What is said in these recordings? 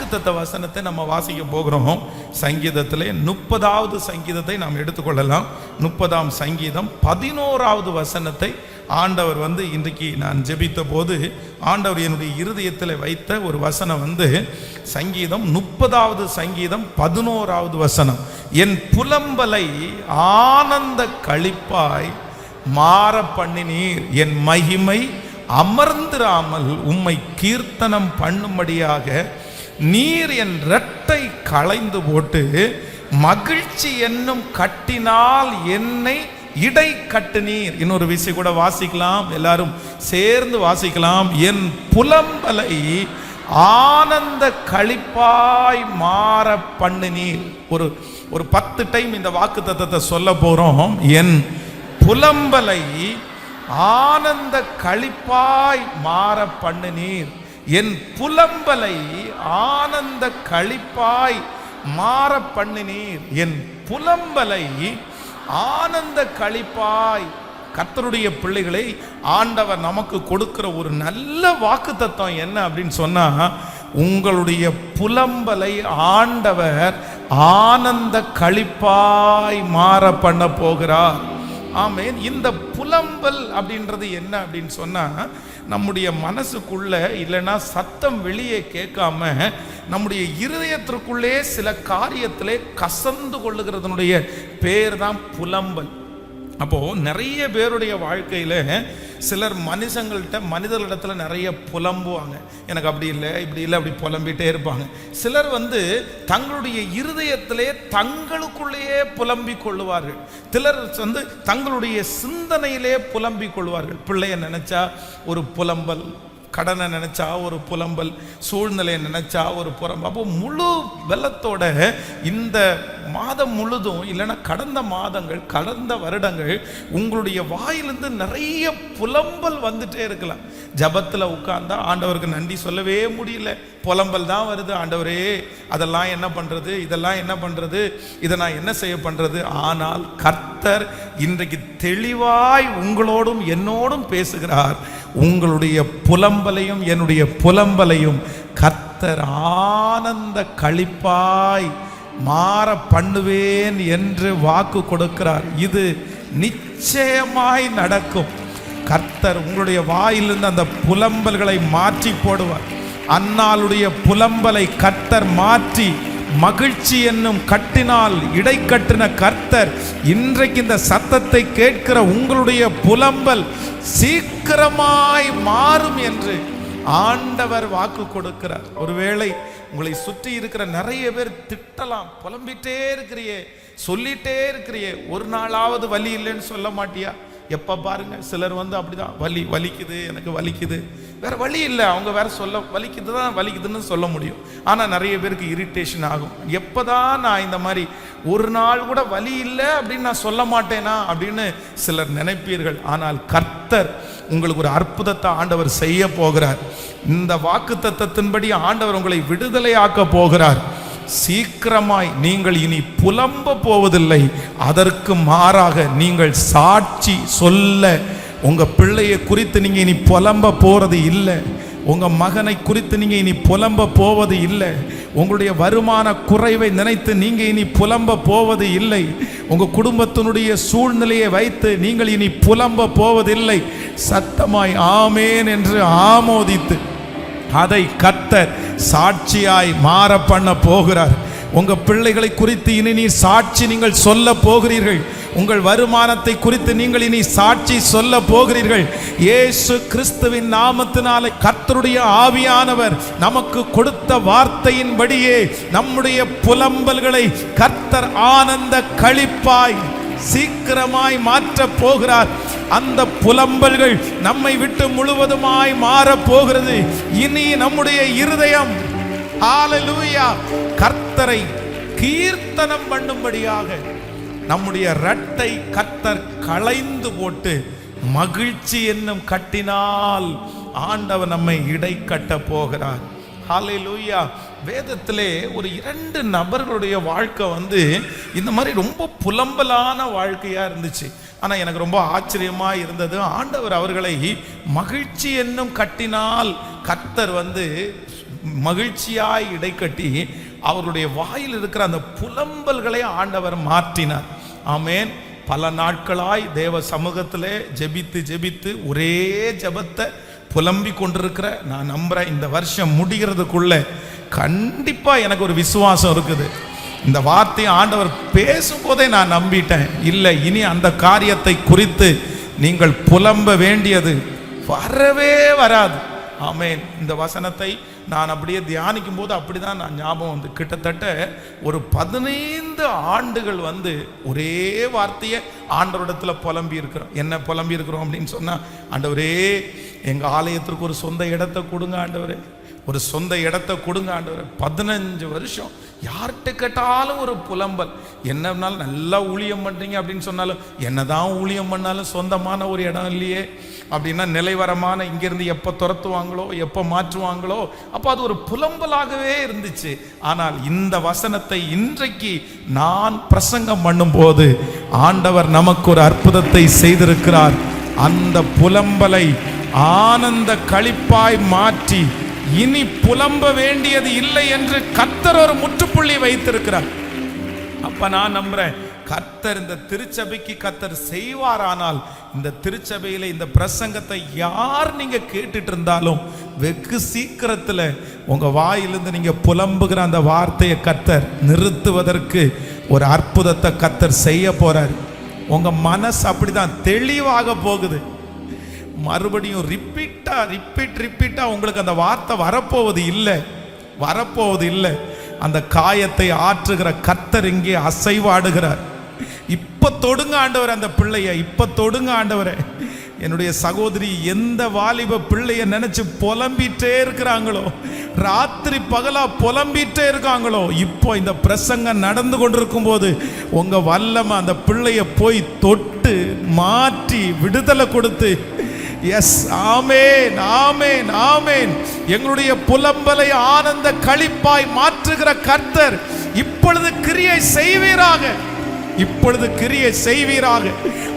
வாக்குத்தத்த வசனத்தை நம்ம வாசிக்க போகிறோம். சங்கீதத்திலே 30வது சங்கீதத்தை நாம் எடுத்துக்கொள்ளலாம். 30ஆம் சங்கீதம் 11வது வசனத்தை ஆண்டவர் இன்றைக்கு நான் ஜெபித்த போது ஆண்டவர் என்னுடைய இருதயத்தில் வைத்த ஒரு வசனம் சங்கீதம் 30வது சங்கீதம் 11வது வசனம். என் புலம்பலை ஆனந்த களிப்பாய் மாற பண்ணினீர், என் மகிமை அமர்ந்திராமல் உம்மை கீர்த்தனம் பண்ணும்படியாக நீர் என் இரட்டை களைந்து போட்டு மகிழ்ச்சி என்னும் கட்டினால் என்னை இடை கட்டினீர். இன்னொரு விஷயம் கூட வாசிக்கலாம், எல்லாரும் சேர்ந்து வாசிக்கலாம். என் புலம்பலை ஆனந்த களிப்பாய் மாற பண்ணினீர். ஒரு 10 டைம் இந்த வாக்கு தத்தத்தை சொல்ல போறோம். என் புலம்பலை ஆனந்த களிப்பாய் மாற பண்ணினீர், என் புலம்பலை ஆனந்த களிப்பாய் மாற பண்ணினீர், என் புலம்பலை ஆனந்த களிப்பாய். கர்த்தருடைய பிள்ளைகளை ஆண்டவர் நமக்கு கொடுக்கிற ஒரு நல்ல வாக்கு தத்துவம் என்ன அப்படின்னு சொன்னா, உங்களுடைய புலம்பலை ஆண்டவர் ஆனந்த களிப்பாய் மாற பண்ண போகிறார். ஆமென். இந்த புலம்பல் அப்படின்றது என்ன அப்படின்னு சொன்னா, நம்முடைய மனசுக்குள்ள இல்லைன்னா சத்தம் வெளியே கேட்காம நம்முடைய இருதயத்திற்குள்ளே சில காரியத்திலே கசந்து கொள்ளுகிறதனுடைய பேர் தான் புலம்பல். அப்போ நிறைய பேருடைய வாழ்க்கையில சிலர் மனிதர்களிடத்துல நிறைய புலம்புவாங்க. எனக்கு அப்படி இல்லை, இப்படி இல்லை, அப்படி புலம்பிட்டே இருப்பாங்க. சிலர் தங்களுடைய இருதயத்திலே தங்களுக்குள்ளேயே புலம்பிக் கொள்ளுவார்கள். சிலர் தங்களுடைய சிந்தனையிலே புலம்பிக் கொள்வார்கள். பிள்ளைய நினைச்சா ஒரு புலம்பல், கடனை நினைச்சா ஒரு புலம்பல், சூழ்நிலையை நினைச்சா ஒரு புலம்பல். அப்போ முழு வெள்ளத்தோட இந்த மாதம் முழுதும் இல்லைன்னா கடந்த மாதங்கள், கடந்த வருடங்கள் உங்களுடைய வாயிலிருந்து நிறைய புலம்பல் வந்துட்டே இருக்கலாம். ஜபத்தில் உட்கார்ந்தா ஆண்டவருக்கு நன்றி சொல்லவே முடியல, புலம்பல் தான் வருது. ஆண்டவரே அதெல்லாம் என்ன பண்றது, இதெல்லாம் என்ன பண்றது, இதை நான் என்ன செய்ய பண்றது. ஆனால் கர்த்தர் இன்றைக்கு தெளிவாய் உங்களோடும் என்னோடும் பேசுகிறார். உங்களுடைய புலம்பலையும் என்னுடைய புலம்பலையும் கர்த்தர் ஆனந்த களிப்பாய் மாற பண்ணுவேன் என்று வாக்கு கொடுக்கிறார். இது நிச்சயமாய் நடக்கும். கர்த்தர் உங்களுடைய வாயிலிருந்து அந்த புலம்பல்களை மாற்றி போடுவார். அன்னாளுடைய புலம்பலை கர்த்தர் மாற்றி மகிழ்ச்சி என்னும் கட்டினால் இடை கட்டின கர்த்தர் இன்றைக்கு இந்த சத்தத்தை கேட்கிற உங்களுடைய புலம்பல் சீக்கிரமாய் மாறும் என்று ஆண்டவர் வாக்கு கொடுக்கிறார். ஒருவேளை உங்களை சுற்றி இருக்கிற நிறைய பேர் திட்டலாம், புலம்பிட்டே இருக்கிறியே, சொல்லிட்டே இருக்கிறியே, ஒரு நாளாவது வலி இல்லைன்னு சொல்ல மாட்டியா? எப்போ பாருங்க சிலர் அப்படிதான், வலிக்குது, எனக்கு வலிக்குது, வேற வழி இல்லை, அவங்க வேற சொல்ல வலிக்குதுன்னு சொல்ல முடியும். ஆனால் நிறைய பேருக்கு இரிட்டேஷன் ஆகும். எப்போதான் நான் இந்த மாதிரி ஒரு நாள் கூட வலி இல்லை அப்படின்னு நான் சொல்ல மாட்டேனா அப்படின்னு சிலர் நினைப்பீர்கள். ஆனால் கர்த்தர் உங்களுக்கு ஒரு அற்புதத்தை ஆண்டவர் செய்ய போகிறார். இந்த வாக்கு தத்தத்தின்படி ஆண்டவர் உங்களை விடுதலையாக்க போகிறார். சீக்கிரமாய் நீங்கள் இனி புலம்ப போவதில்லை, அதற்கு மாறாக நீங்கள் சாட்சி சொல்ல, உங்க பிள்ளையை குறித்து நீங்க இனி புலம்ப போறது இல்லை, உங்க மகனை குறித்து நீங்க இனி புலம்ப போவது இல்லை, உங்களுடைய வருமான குறைவை நினைத்து நீங்க இனி புலம்ப போவது இல்லை, உங்க குடும்பத்தினுடைய சூழ்நிலையை வைத்து நீங்கள் இனி புலம்ப போவதில்லை. சத்தமாய் ஆமேன் என்று ஆமோதித்து அதை கர்த்தர் சாட்சியாய் மாற பண்ண போகிறார். உங்க பிள்ளைகளை குறித்து இனி நீ சாட்சி நீங்கள் சொல்ல போகிறீர்கள். உங்கள் வருமானத்தை குறித்து நீங்கள் இனி சாட்சி சொல்ல போகிறீர்கள். இயேசு கிறிஸ்துவின் நாமத்தினாலே கர்த்தருடைய ஆவியானவர் நமக்கு கொடுத்த வார்த்தையின்படியே நம்முடைய புலம்பல்களை கர்த்தர் ஆனந்த களிப்பாய் சீக்கிரமாய் மாற்ற போகிறார். அந்த புலம்பல்கள் நம்மை விட்டு முழுவதுமாய் மாற போகிறது. இனி நம்முடைய இருதயம் ஹல்லேலூயா கர்த்தரை கீர்த்தனம் பண்ணும்படியாக நம்முடைய இரட்டை கர்த்தர் களைந்து போட்டு மகிழ்ச்சி என்னும் கட்டினால் ஆண்டவர் நம்மை இடை கட்ட போகிறார். ஹல்லேலூயா. வேதத்திலே ஒரு 2 நபர்களுடைய வாழ்க்கை இந்த மாதிரி ரொம்ப புலம்பலான வாழ்க்கையா இருந்துச்சு. ஆனால் எனக்கு ரொம்ப ஆச்சரியமா இருந்தது, ஆண்டவர் அவர்களை மகிழ்ச்சி என்னும் கட்டினால் கர்த்தர் மகிழ்ச்சியாய் இடைக்கட்டி அவருடைய வாயில் இருக்கிற அந்த புலம்பல்களை ஆண்டவர் மாற்றினார். ஆமேன். பல நாட்களாய் தேவ சமூகத்திலே ஜெபித்து ஜெபித்து ஒரே ஜெபத்தை புலம்பி கொண்டிருக்கிற நான் நம்புறேன், இந்த வருஷம் முடிகிறதுக்குள்ள கண்டிப்பா எனக்கு ஒரு விசுவாசம் இருக்குது. இந்த வார்த்தையை ஆண்டவர் பேசும்போதே நான் நம்பிட்டேன், இல்லை இனி அந்த காரியத்தை குறித்து நீங்கள் புலம்ப வேண்டியது வரவே வராது. ஆமேன். இந்த வசனத்தை நான் அப்படியே தியானிக்கும் போது அப்படிதான் நான் ஞாபகம் வந்து கிட்டத்தட்ட ஒரு 15 ஆண்டுகள் வந்து ஒரே வார்த்தையை ஆண்டவரிடத்துல புலம்பி இருக்கிறோம். என்ன புலம்பி இருக்கிறோம் அப்படின்னு சொன்னா, ஆண்டவரே எங்க ஆலயத்திற்கு ஒரு சொந்த இடத்தை கொடுங்க ஆண்டவரே, ஒரு சொந்த இடத்தை கொடுங்க ஆண்டவரே. 15 வருஷம் யார்கிட்ட கேட்டாலும் ஒரு புலம்பல். என்னன்னாலும் நல்லா ஊழியம் பண்றீங்க அப்படின்னு சொன்னாலும், என்னதான் ஊழியம் பண்ணாலும் சொந்தமான ஒரு இடம் இல்லையே அப்படின்னா, நிலைவரமான இங்கிருந்து எப்போ துரத்துவாங்களோ எப்போ மாற்றுவாங்களோ, அப்போ அது ஒரு புலம்பலாகவே இருந்துச்சு. ஆனால் இந்த வசனத்தை இன்றைக்கு நான் பிரசங்கம் பண்ணும்போது ஆண்டவர் நமக்கு ஒரு அற்புதத்தை செய்திருக்கிறார். அந்த புலம்பலை ஆனந்த களிப்பாய் மாற்றி இனி புலம்ப வேண்டியது இல்லை என்று கர்த்தர் ஒரு முற்றுப்புள்ளி வைத்திருக்கிறார். அப்ப நான் நம்புறேன், கர்த்தர் இந்த திருச்சபைக்கு கர்த்தர் செய்வாரானால், இந்த திருச்சபையில இந்த பிரசங்கத்தை யார் நீங்க கேட்டுட்டு இருந்தாலும் வெகு சீக்கிரத்துல உங்க வாயிலிருந்து நீங்க புலம்புகிற அந்த வார்த்தையை கர்த்தர் நிறுத்துவதற்கு ஒரு அற்புதத்தை கர்த்தர் செய்ய போறார். உங்க மனசு அப்படிதான் தெளிவாக போகுது. மறுபடியும் ரிப்பீட்டா உங்களுக்கு அந்த வார்த்தை வரப்போவது இல்லை. அந்த காயத்தை ஆற்றுகிற கர்த்தர் இங்கே அசைவாடுகிறார். இப்ப தொடுங்க ஆண்டவரே அந்த பிள்ளைய, இப்ப தொடுங்க ஆண்டவரே. என்னுடைய சகோதரி எந்த வாலிப பிள்ளைய நினைச்சு புலம்பிட்டே இருக்கிறாங்களோ, ராத்திரி பகலா புலம்பிட்டே இருக்காங்களோ, இப்போ இந்த பிரசங்கம் நடந்து கொண்டிருக்கும் போது உங்க வல்லமை அந்த பிள்ளைய போய் தொட்டு மாற்றி விடுதலை கொடுத்து, எஸ் ஆமேன் ஆமேன் ஆமேன், எங்களுடைய புலம்பலை ஆனந்த களிப்பாய் மாற்றுகிற கர்த்தர் இப்பொழுது கிரியை செய்வீராக.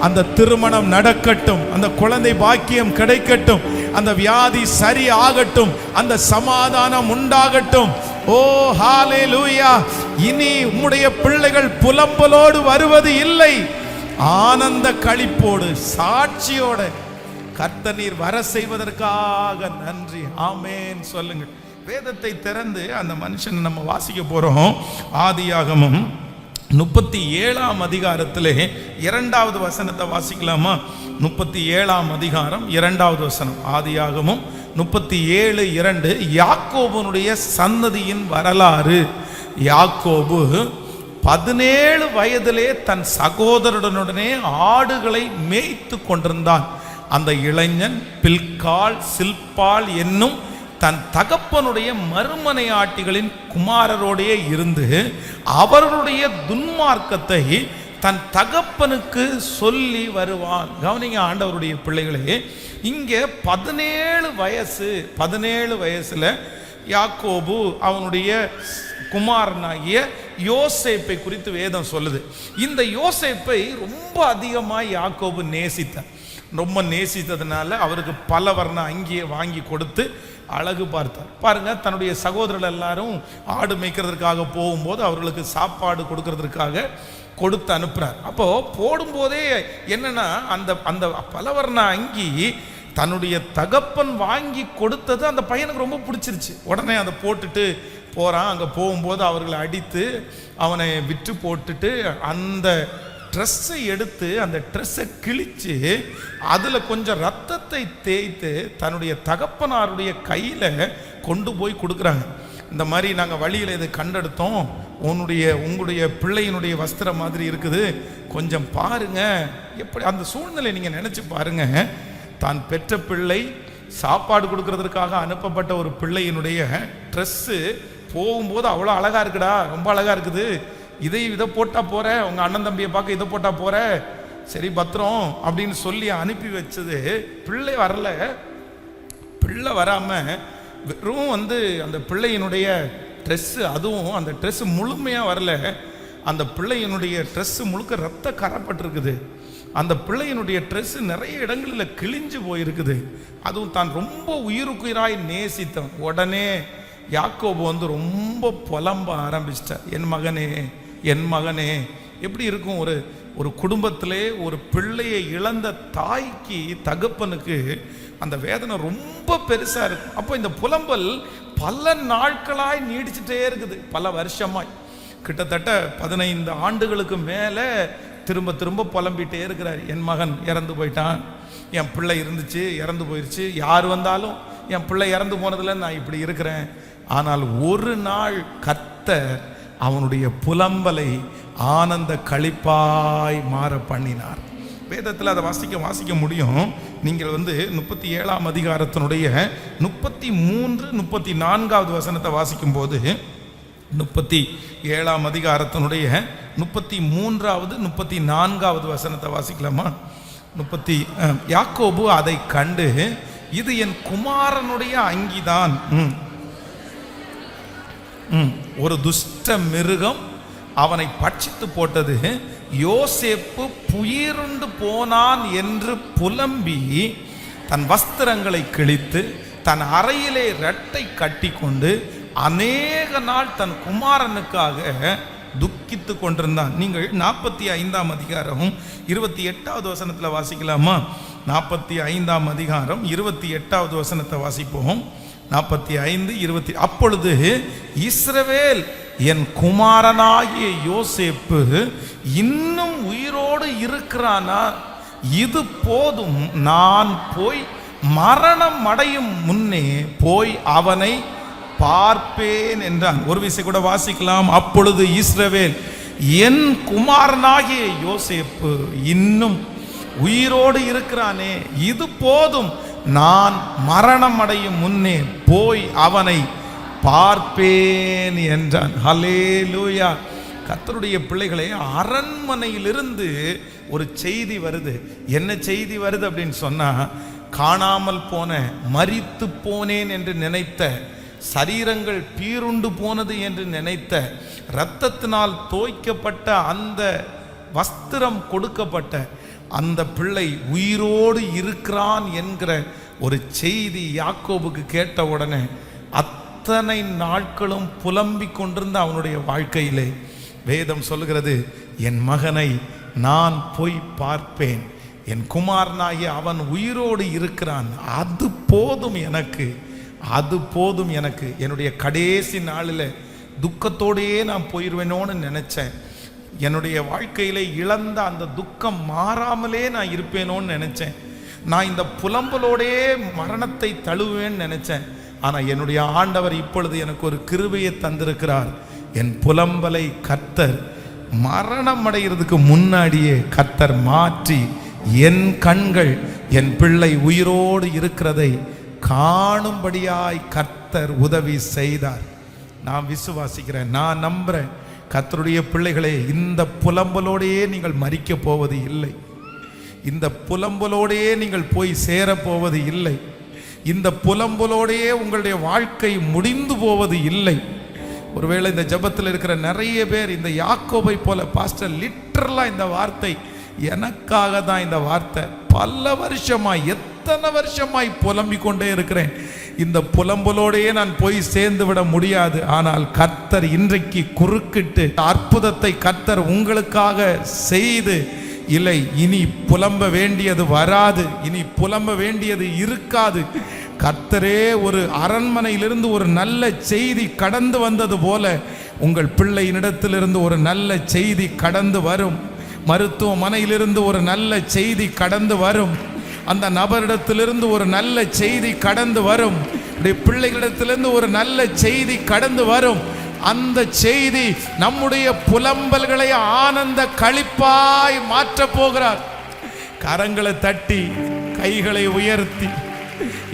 அந்த திருமணம் நடக்கட்டும், அந்த குழந்தை பாக்கியம் கிடைக்கட்டும், அந்த வியாதி சரி ஆகட்டும், அந்த சமாதானம் உண்டாகட்டும். ஓ ஹalleluya. இனி உம்முடைய பிள்ளைகள் புலம்பலோடு வருவது இல்லை, ஆனந்த களிப்போடு சாட்சியோட கர்த்தர் நீர் வர செய்வதற்காக நன்றி. ஆமேன் சொல்லுங்க. வேதத்தை திறந்து அந்த மனுஷன் நம்ம வாசிக்க போறோம். ஆதியாகமம் 37ஆம் அதிகாரத்திலே 2வது வசனத்தை வாசிக்கலாமா? 37ஆம் அதிகாரம் 2வது வசனம். ஆதியாகமம் 37:2. யாக்கோபுனுடைய சந்ததியின் வரலாறு. யாக்கோபு 17 வயதிலே தன் சகோதரனுடனே ஆடுகளை மேய்த்து கொண்டிருந்தான். அந்த இளைஞன் பில்காள் சில்பாள் என்னும் தன் தகப்பனுடைய மறுமனையாட்டிகளின் குமாரரோடையே இருந்து அவர்களுடைய துன்மார்க்கத்தை தன் தகப்பனுக்கு சொல்லி வருவான். கவனிங்க ஆண்டவருடைய பிள்ளைகளே, இங்கே 17 வயசுல யாக்கோபு அவனுடைய குமாரனாகிய யோசேப்பை குறித்து வேதம் சொல்லுது. இந்த யோசேப்பை ரொம்ப அதிகமாக யாக்கோபு நேசித்தான். ரொம்ப நேசித்ததுனால அவருக்கு பல வர்ண அங்கியை வாங்கி கொடுத்து அழகு பார்த்தார். பாருங்க, தன்னுடைய சகோதரர்கள் எல்லாரும் ஆடு மேய்க்கிறதுக்காக போகும்போது அவர்களுக்கு சாப்பாடு கொடுக்கறதுக்காக கொடுத்து அனுப்புறார். அப்போ போடும்போதே என்னன்னா, அந்த அந்த பலவர்ண அங்கி தன்னுடைய தகப்பன் வாங்கி கொடுத்தது அந்த பையனுக்கு ரொம்ப பிடிச்சிருச்சு. உடனே அதை போட்டுட்டு போறான். அங்கே போகும்போது அவர்களை அடித்து அவனை விற்று போட்டுட்டு அந்த ட்ரெஸ்ஸை எடுத்து அந்த ட்ரெஸ்ஸை கிழிச்சு அதில் கொஞ்சம் ரத்தத்தை தேய்த்து தன்னுடைய தகப்பனாருடைய கையில் கொண்டு போய் கொடுக்குறாங்க. இந்த மாதிரி நாங்கள் வழியில் இதை கண்டெடுத்தோம், உங்களுடைய பிள்ளையினுடைய வஸ்திரம் மாதிரி இருக்குது, கொஞ்சம் பாருங்க. எப்படி அந்த சூழ்நிலை நீங்கள் நினச்சி பாருங்க. தான் பெற்ற பிள்ளை சாப்பாடு கொடுக்கறதுக்காக அனுப்பப்பட்ட ஒரு பிள்ளையினுடைய ட்ரெஸ்ஸு போகும்போது அவ்வளோ அழகாக இருக்குடா, ரொம்ப அழகாக இருக்குது, இதை போட்டா போற, உங்க அண்ணன் தம்பியை பார்க்க இதை போட்டா போற, சரி பத்திரம் அப்படின்னு சொல்லி அனுப்பி வச்சது. பிள்ளை வரல. பிள்ளை வராம வெறும் அந்த பிள்ளையினுடைய ட்ரெஸ்ஸு, அதுவும் அந்த ட்ரெஸ்ஸு முழுமையாக வரல. அந்த பிள்ளையினுடைய ட்ரெஸ்ஸு முழுக்க ரத்த கரப்பட்டிருக்குது. அந்த பிள்ளையினுடைய ட்ரெஸ்ஸு நிறைய இடங்களில் கிழிஞ்சு போயிருக்குது. அதுவும் தான் ரொம்ப உயிருக்குயிராய் நேசித்தான். உடனே யாக்கோபு வந்து ரொம்ப புலம்ப ஆரம்பிச்சிட்டார். என் மகனே, என் மகனே. எப்படி இருக்கும் ஒரு குடும்பத்திலே ஒரு பிள்ளையை இழந்த தாய்க்கு, தகப்பனுக்கு அந்த வேதனை ரொம்ப பெருசா இருக்கு. அப்போ இந்த புலம்பல் பல நாட்களாய் நீடிச்சுட்டே இருக்குது, பல வருஷமாய். கிட்டத்தட்ட 15 ஆண்டுகளுக்கு மேலே திரும்ப திரும்ப புலம்பிட்டே இருக்கிறார். என் மகன் இறந்து போயிட்டான், என் பிள்ளை இருந்துச்சு இறந்து போயிடுச்சு, யார் வந்தாலும் என் பிள்ளை இறந்து போனதுல நான் இப்படி இருக்கிறேன். ஆனால் ஒரு நாள் கர்த்தர் அவனுடைய புலம்பலை ஆனந்த களிப்பாய் மாற பண்ணினார். வேதத்தில் அதை வாசிக்க முடியும். நீங்கள் வந்து 37ஆம் அதிகாரத்தினுடைய 33, 34வது வசனத்தை வாசிக்கும் போது, 37ஆம் அதிகாரத்தினுடைய 33வது 34வது வசனத்தை வாசிக்கலாமா? யாக்கோபு அதை கண்டு, இது என் குமாரனுடைய அங்கிதான், ஒரு துஷ்ட மிருகம் அவனை பட்சித்து போட்டது, யோசேப்பு புயிருண்டு போனான் என்று புலம்பி தன் வஸ்திரங்களை கிழித்து தன் அறையிலே இரட்டை கட்டி கொண்டு அநேக நாள் தன் குமாரனுக்காக துக்கித்து கொண்டிருந்தான். நீங்கள் 45ஆம் அதிகாரம் 28வது வசனத்தில் வாசிக்கலாமா? 45ஆம் அதிகாரம் 28வது வசனத்தை வாசிப்போம். 45, 20. அப்பொழுது இஸ்ரவேல், என் குமாரனாகிய யோசேப்பு இன்னும் உயிரோடு இருக்கிறானா? இது போதும், நான் போய் மரணம் அடையும் முன்னே போய் அவனை பார்ப்பேன் என்றான். ஒரு விஷயம் கூட வாசிக்கலாம். அப்பொழுது இஸ்ரவேல், என் குமாரனாகிய யோசேப்பு இன்னும் உயிரோடு இருக்கிறானே, இது போதும், நான் மரணம் அடையும் முன்னே போய் அவனை பார்ப்பேன் என்றான். ஹல்லேலூயா. கர்த்தருடைய பிள்ளைகளே, அரண்மனையிலிருந்து ஒரு செய்தி வருது. என்ன செய்தி வருது அப்படின்னு சொன்னா, காணாமல் போன, மரித்து போனேன் என்று நினைத்த, சரீரங்கள் பீருண்டு போனது என்று நினைத்த, இரத்தத்தினால் தோய்க்கப்பட்ட, அந்த வஸ்திரம் கொடுக்கப்பட்ட அந்த பிள்ளை உயிரோடு இருக்கிறான் என்கிற ஒரு செய்தி யாக்கோபுக்கு கேட்ட உடனே அத்தனை நாட்களும் புலம்பிக் கொண்டிருந்த அவனுடைய வாழ்க்கையிலே வேதம் சொல்லுகிறது, என் மகனை நான் போய் பார்ப்பேன், என் குமாரனாகிய அவன் உயிரோடு இருக்கிறான், அது போதும் எனக்கு, அது போதும் எனக்கு. என்னுடைய கடைசி நாளில் துக்கத்தோடையே நான் போயிடுவேனோன்னு நினைச்சேன். என்னுடைய வாழ்க்கையில இழந்த அந்த துக்கம் மாறாமலே நான் இருப்பேனோன்னு நினைச்சேன். நான் இந்த புலம்பலோடே மரணத்தை தழுவேன்னு நினைச்சேன். ஆனால் என்னுடைய ஆண்டவர் இப்பொழுது எனக்கு ஒரு கிருபையை தந்திருக்கிறார். என் புலம்பலை கர்த்தர் மரணம் அடைகிறதுக்கு முன்னாடியே கர்த்தர் மாற்றி, என் கண்கள் என் பிள்ளை உயிரோடு இருக்கிறதை காணும்படியாய் கர்த்தர் உதவி செய்தார். நான் விசுவாசிக்கிறேன், நான் நம்புறேன். கர்த்தருடைய பிள்ளைகளே, இந்த புலம்பலோடையே நீங்கள் மரிக்க போவது இல்லை. இந்த புலம்பலோடையே நீங்கள் போய் சேரப்போவது இல்லை. இந்த புலம்பலோடையே உங்களுடைய வாழ்க்கை முடிந்து போவது இல்லை. ஒருவேளை இந்த ஜபத்தில் இருக்கிற நிறைய பேர் இந்த யாக்கோபை போல, பாஸ்டர் லிட்டரலாக இந்த வார்த்தை எனக்காக தான், இந்த வார்த்தை பல வருஷமாய், எத்தனை வருஷமாய் புலம்பிக் கொண்டே இருக்கிறேன், இந்த புலம்பலோடையே நான் போய் சேர்ந்து விட முடியாது. ஆனால் கர்த்தர் இன்றைக்கு குறுக்கிட்டு அற்புதத்தை கர்த்தர் உங்களுக்காக செய்து, இல்லை இனி புலம்ப வேண்டியது வராது, இனி புலம்ப வேண்டியது இருக்காது. கர்த்தரே ஒரு அரண்மனையிலிருந்து ஒரு நல்ல செய்தி கடந்து வந்தது போல உங்கள் பிள்ளையினிடத்திலிருந்து ஒரு நல்ல செய்தி கடந்து வரும். மருத்துவமனையிலிருந்து ஒரு நல்ல செய்தி கடந்து வரும். அந்த நபரிடத்திலிருந்து ஒரு நல்ல செய்தி கடந்து வரும். பிள்ளைகளிடத்திலிருந்து ஒரு நல்ல செய்தி கடந்து வரும். அந்த செய்தி நம்முடைய புலம்பல்களை ஆனந்த களிப்பாய் மாற்ற போகிறார். கரங்களை தட்டி, கைகளை உயர்த்தி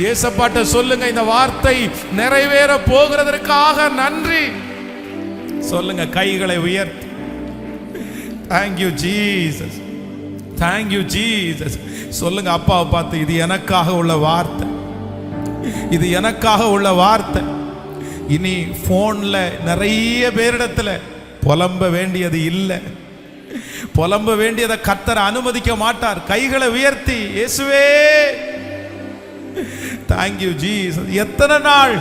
ஏசப்பாட்ட சொல்லுங்க, இந்த வார்த்தை நிறைவேற போகிறதற்காக நன்றி சொல்லுங்க. கைகளை உயர்த்தி, Thank you Jesus, Thank you Jesus சொல்லுங்க. அப்பாவை பார்த்து, இது எனக்காக உள்ள வார்த்தை, இது எனக்காக உள்ள வார்த்தை. இனி போன்ல நிறைய பேரிடத்துல புலம்ப வேண்டியது இல்லை. புலம்ப வேண்டியதை கர்த்தர் அனுமதிக்க மாட்டார். கைகளை உயர்த்தி, இயேசுவே Thank you Jesus. எத்தனை நாள்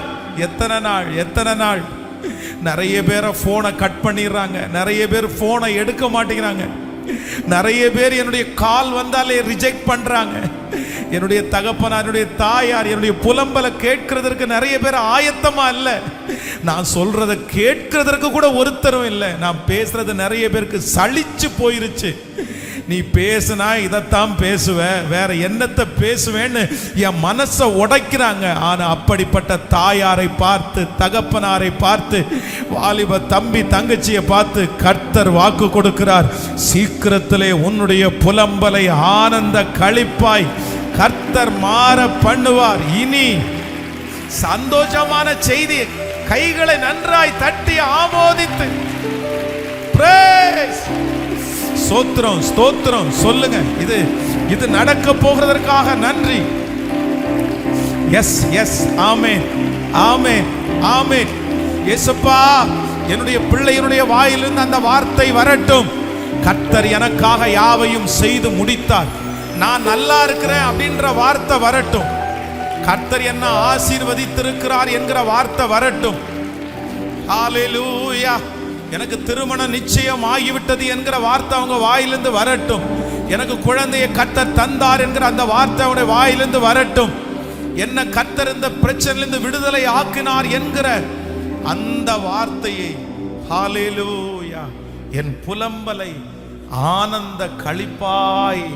எத்தனை நாள் நிறைய பேரை போனை கட் பண்ணிடுறாங்க, நிறைய பேர் போனை எடுக்க மாட்டேங்கிறாங்க, நிறைய பேர் என்னுடைய கால் வந்தாலே ரிஜெக்ட் பண்றாங்க. என்னுடைய தகப்பனார், என்னுடைய தாயார் என்னுடைய புலம்பலை கேட்கிறதற்கு நிறைய பேர் ஆயத்தமா இல்லை. நான் சொல்றத கேட்கிறதற்கு கூட ஒருத்தரும் இல்லை. நான் பேசுறது நிறைய பேருக்கு சலிச்சு போயிருச்சு. நீ பேசுனா இதைத்தான் பேசுவ, வேற என்னத்தை பேசுவேன்னு என் மனசை உடைக்கிறாங்க. ஆனா அப்படிப்பட்ட தாயாரை பார்த்து, தகப்பனாரை பார்த்து, வாலிப தம்பி தங்கச்சியை பார்த்து கர்த்தர் வாக்கு கொடுக்கிறார். சீக்கிரத்திலே உன்னுடைய புலம்பலை ஆனந்த களிப்பாய் கர்த்தர் மாற பண்ணுவார். இனி சந்தோஷமான செய்தி. கைகளை நன்றாய் தட்டி ஆமோதித்து praise, ஸ்தோத்திரம் ஸ்தோத்திரம் சொல்லுங்க. இது நடக்க போகிறதற்காக நன்றி. எஸ் எஸ், ஆமென் ஆமென் ஆமென். இயேசுப்பா, என்னுடைய பிள்ளையினுடைய வாயிலிருந்து அந்த வார்த்தை வரட்டும். கர்த்தர் எனக்காக யாவையும் செய்து முடித்தார், நான் நல்லா இருக்கிறேன் அப்படின்ற வார்த்தை வரட்டும். கர்த்தர் என்ன ஆசீர்வதித்திருக்கிறார் என்கிற வார்த்தை வரட்டும். ஹல்லேலூயா. எனக்கு திருமணம் நிச்சயம் ஆகிவிட்டது என்கிற வார்த்தை அவங்க வாயிலிருந்து வரட்டும். எனக்கு குழந்தையை கர்த்தர் தந்தார் என்கிற அந்த வார்த்தை அவனுடைய வாயிலிருந்து வரட்டும். என்ன கர்த்தர் இந்த பிரச்சனையிலிருந்து விடுதலை ஆக்கினார் என்கிற அந்த வார்த்தையை, ஹல்லேலூயா, என் புலம்பலை ஆனந்த களிப்பாய்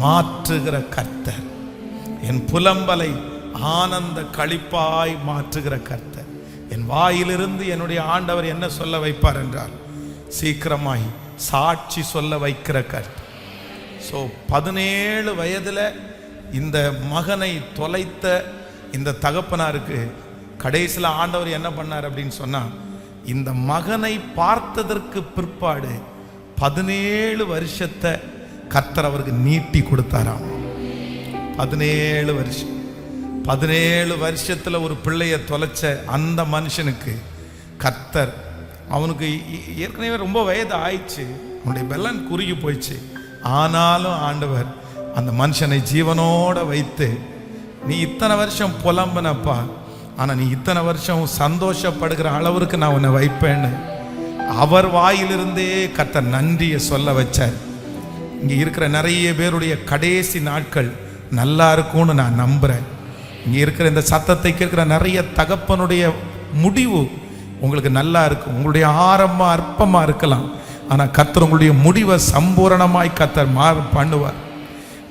மாற்றுகிற கர்த்தர், என் புலம்பலை ஆனந்த களிப்பாய் மாற்றுகிற கர்த்தர். என் வாயிலிருந்து என்னுடைய ஆண்டவர் என்ன சொல்ல வைப்பார் என்றால், சீக்கிரமாய் சாட்சி சொல்ல வைக்கிற கர்த்தர். ஸோ 17 வயதில் இந்த மகனை தொலைத்த இந்த தகப்பனாருக்கு கடைசியில் ஆண்டவர் என்ன பண்ணார் அப்படின்னு சொன்னால், இந்த மகனை பார்த்ததற்கு பிற்பாடு 17 வருஷத்தை கர்த்தர் அவருக்கு நீட்டி கொடுத்தாராம். 17 வருஷம். 17 வருஷத்தில் ஒரு பிள்ளைய தொலைச்ச அந்த மனுஷனுக்கு கர்த்தர், அவனுக்கு ஏற்கனவே ரொம்ப வயது ஆயிடுச்சு, அவனுடைய பெலன் குறுகி போயிடுச்சு. ஆனாலும் ஆண்டவர் அந்த மனுஷனை ஜீவனோட வைத்து, நீ இத்தனை வருஷம் புலம்பனப்பா, ஆனால் நீ இத்தனை வருஷம் சந்தோஷப்படுகிற அளவிற்கு நான் உன்னை வைப்பேன்னு அவர் வாயிலிருந்தே கர்த்தர் நன்றியை சொல்ல வச்சார். இங்கே இருக்கிற நிறைய பேருடைய கடைசி நாட்கள் நல்லா இருக்கும்னு நான் நம்புகிறேன். இங்கே இருக்கிற இந்த சத்தத்தை கேட்கிற நிறைய தகப்பனுடைய முடிவு உங்களுக்கு நல்லா இருக்கும். உங்களுடைய ஆரம்பம் அற்பமாக இருக்கலாம், ஆனால் கர்த்தர் உங்களுடைய முடிவை சம்பூரணமாய் கர்த்தர் பண்ணுவார்.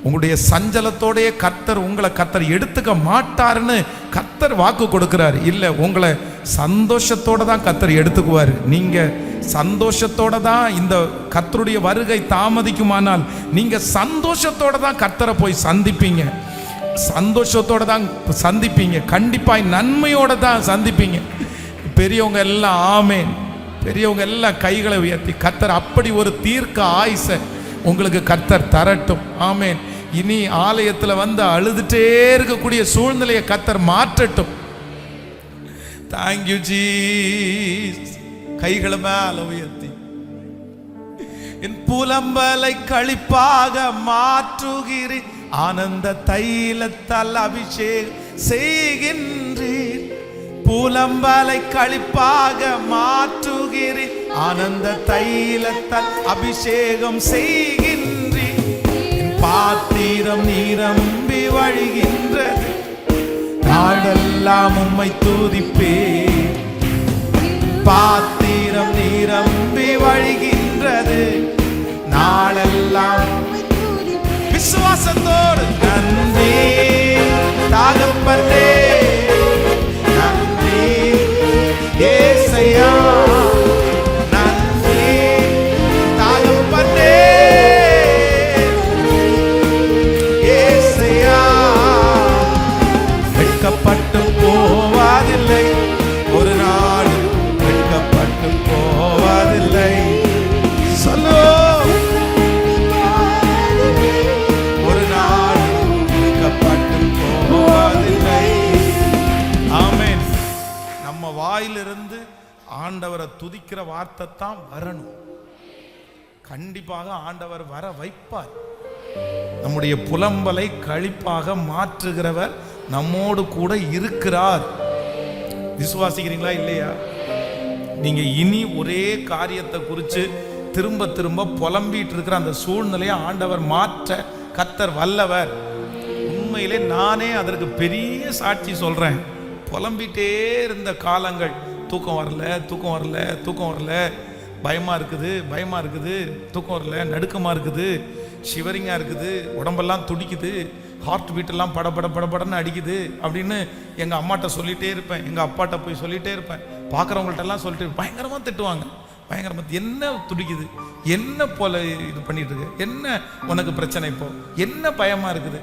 உங்களுடைய சஞ்சலத்தோடைய கர்த்தர் எடுத்துக்க மாட்டாருன்னு கர்த்தர் வாக்கு கொடுக்கிறார். இல்லை, உங்களை சந்தோஷத்தோட தான் கர்த்தர் எடுத்துக்குவார். நீங்கள் சந்தோஷத்தோட தான், இந்த கர்த்தருடைய வருகை தாமதிக்குமானால் நீங்க சந்தோஷத்தோட தான் கர்த்தரை போய் சந்திப்பீங்க, சந்தோஷத்தோட தான் சந்திப்பீங்க, கண்டிப்பாய் நன்மையோட தான் சந்திப்பீங்க. பெரியவங்க எல்லாம் ஆமேன், பெரியவங்க எல்லாம் கைகளை உயர்த்தி கர்த்தர் அப்படி ஒரு தீர்க்க ஆயுசை உங்களுக்கு கர்த்தர் தரட்டும். ஆமேன். இனி ஆலயத்தில் வந்து அழுதுட்டே இருக்கக்கூடிய சூழ்நிலையை கர்த்தர் மாற்றட்டும். Thank you Jesus. கைகளை மேல உயர்த்தி, என் புலம்பலை களிப்பாக மாற்றுகிறீர், ஆனந்த தைலத்தால் அபிஷேகம் செய்கின்றீர். புலம்பலை களிப்பாக மாற்றுகிறீர், ஆனந்த தைலத்தால் அபிஷேகம் செய்கின்றீர். பாத்திரம் நிரம்பி வழிகின்றது, நாடெல்லாம் உம்மை துதிப்பேன். பாத்திரம் நிரம்பி வழிகின்றது, நாளெல்லாம் விசுவாசத்தோடு நன்றி தகப்பனே, நன்றி ஏசையா, நன்றி தகப்பனே ஏசையா. வெட்கப்பட்டு போவதில்லை, ஒரு நாள் வெட்கப்பட்டு போவதில்லை. சொல்லோ, ஒரு நாள் வெட்கப்பட்டு போவதில்லை. ஆமென். நம்ம வாயிலிருந்து ஆண்டவரை துதிக்கிற வார்த்தை தான் வரணும். கண்டிப்பாக ஆண்டவர் வர வைப்பார். நம்முடைய புலம்பலை களிப்பாக மாற்றுகிறவர் நம்மோடு கூட இருக்கிறார். விசுவாசிக்கிறீங்களா இல்லையா? நீங்க இனி ஒரே காரியத்தை குறித்து திரும்ப திரும்ப புலம்பிட்டு இருக்கிற அந்த சூழ்நிலையை ஆண்டவர் மாற்ற கர்த்தர் வல்லவர். உண்மையிலே நானே அதற்கு பெரிய சாட்சி சொல்றேன். புலம்பிட்டே இருந்த காலங்கள், தூக்கம் வரல, தூக்கம் வரல, தூக்கம் வரல, பயமா இருக்குது, பயமா இருக்குது, தூக்கம் வரல, நடுக்கமா இருக்குது, ஷிவரிங்கா இருக்குது, உடம்பெல்லாம் துடிக்குது, ஹார்ட் பீட்டெல்லாம் படபட படபடன்னு அடிக்குது அப்படின்னு எங்கள் அம்மாட்ட சொல்லிகிட்டே இருப்பேன், எங்கள் அப்பாட்ட போய் சொல்லிகிட்டே இருப்பேன், பார்க்குறவங்கள்ட்டெல்லாம் சொல்லிட்டு பயங்கரமாக திட்டுவாங்க. பயங்கரமாக என்ன துடிக்குது, என்ன போல இது பண்ணிட்டு இருக்கு, என்ன உனக்கு பிரச்சனை, இப்போ என்ன பயமாக இருக்குது,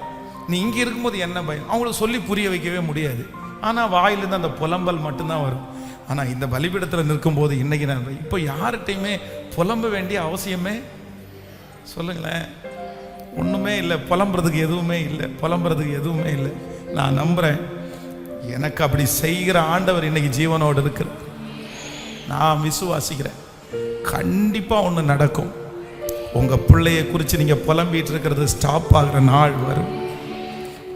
நீ இங்கே இருக்கும்போது என்ன பயம், அவங்களுக்கு சொல்லி புரிய வைக்கவே முடியாது. ஆனால் வாயிலிருந்து அந்த புலம்பல் மட்டும்தான் வரும். ஆனால் இந்த பலிபீடத்தில் நிற்கும்போது இன்னைக்கு நான் இப்போ யார்கிட்டையுமே புலம்ப வேண்டிய அவசியமே சொல்லுங்களேன், ஒன்றுமே இல்லை, புலம்புறதுக்கு எதுவுமே இல்லை, புலம்புறதுக்கு எதுவுமே இல்லை. நான் நம்புகிறேன் எனக்கு அப்படி செய்கிற ஆண்டவர் இன்னைக்கு ஜீவனோடு இருக்கிறார். நான் விசுவாசிக்கிறேன் கண்டிப்பாக ஒன்று நடக்கும். உங்கள் பிள்ளைய குறித்து நீங்கள் புலம்பிட்டு இருக்கிறது ஸ்டாப் ஆகிற நாள் வரும்.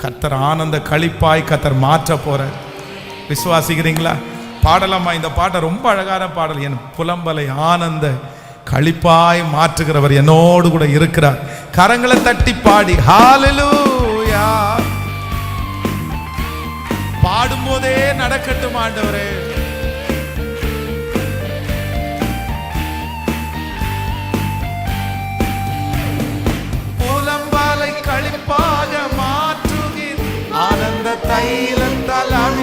கர்த்தர் ஆனந்த களிப்பாய் கர்த்தர் மாற்ற போற. விசுவாசிக்கிறீங்களா? பாடலாமா? இந்த பாட்டை ரொம்ப அழகான பாடல். என் புலம்பலை ஆனந்த களிப்பாய் மாற்றுகிறவர் என்னோடு கூட இருக்கிறார். கரங்களை தட்டி பாடி ஹalleluya. பாடும்போதே நடக்கட்டும் ஆண்டவரே. புலம்பலை களிப்பாக மாற்றுகிற ஆனந்த தைலத்தால்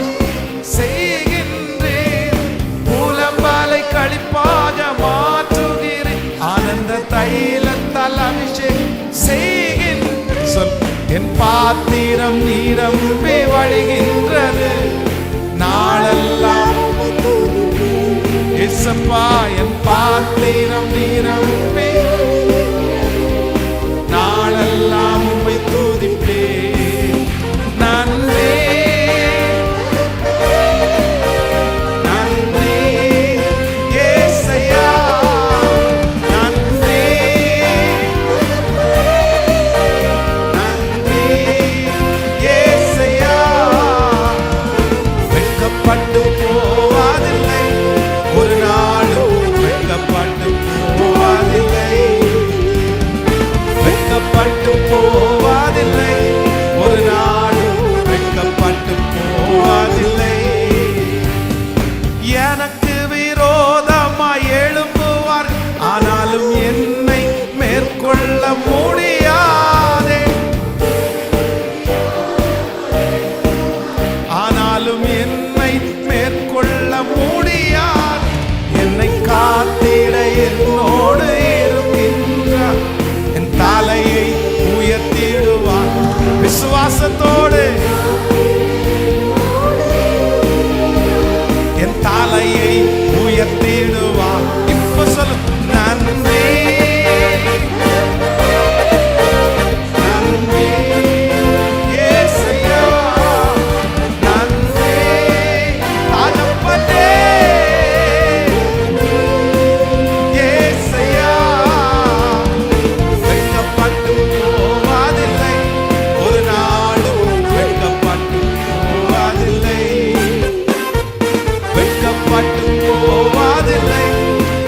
செய்கின்றேன். புலம்பலை களிப்பாக மாற்றுகிற ஆனந்த தைலத்தால் அபிஷேகம் செய்கின்றேன். சொல், என் பாத்திரம் நிரம்பி வழிகின்றது நாளெல்லாம். இயேசப்பா, என் பாத்திரம் நிரம்பி நாளெல்லாம் உம்மை துதிப்பேன். நன்றி நன்றி இயேசையா, நன்றி நன்றி இயேசையா. வெட்கப்பட்டு போவதில்லை, ஒரு நாளும் வெட்கப்பட்டு போவதில்லை, வெட்கப்பட்டு போவதில்லை, ஒரு நாளும் வெட்கப்பட்டு போவதில்லை. எனக்கு விரோதமாய் எழும்புவார், ஆனாலும் என்னை மேற்கொள்ள முடியாதே, ஆனாலும் என்னை மேற்கொள்ள முடியாது. என்னை காத்திட என்னோடு இருக்கின்றார், என் தலையை உயர்த்திடுவார். விசுவாசத்தோடு என் தலையை உயர்த்திடுவார். இப்ப சொல்லு, நன்றி நன்றி இயேசையா, நன்றி தகப்பனே இயேசையா. வெட்கப்பட்டு போவதில்லை, ஒரு நாளும் வெட்கப்பட்டு போவதில்லை, வெட்கப்பட்டு போவதில்லை,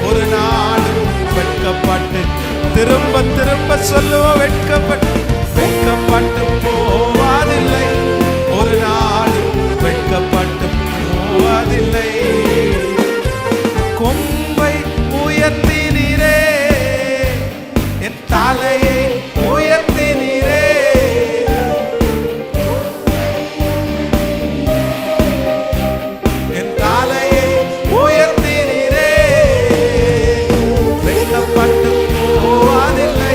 ஒரு நாளும் வெட்கப்பட்டு. திரும்ப திரும்ப சொல்லுவோம், வெட்கப்பட்டு வெட்கப்பட்டு போவதில்லை, ஒரு நாளும் வெட்கப்பட்டு போவதில்லை. கொம்பை உயர்த்தினீரே, என் தலையை உயர்த்தினீரே, என் தலையை உயர்த்தினீரே. வெட்கப்பட்டு போவதில்லை,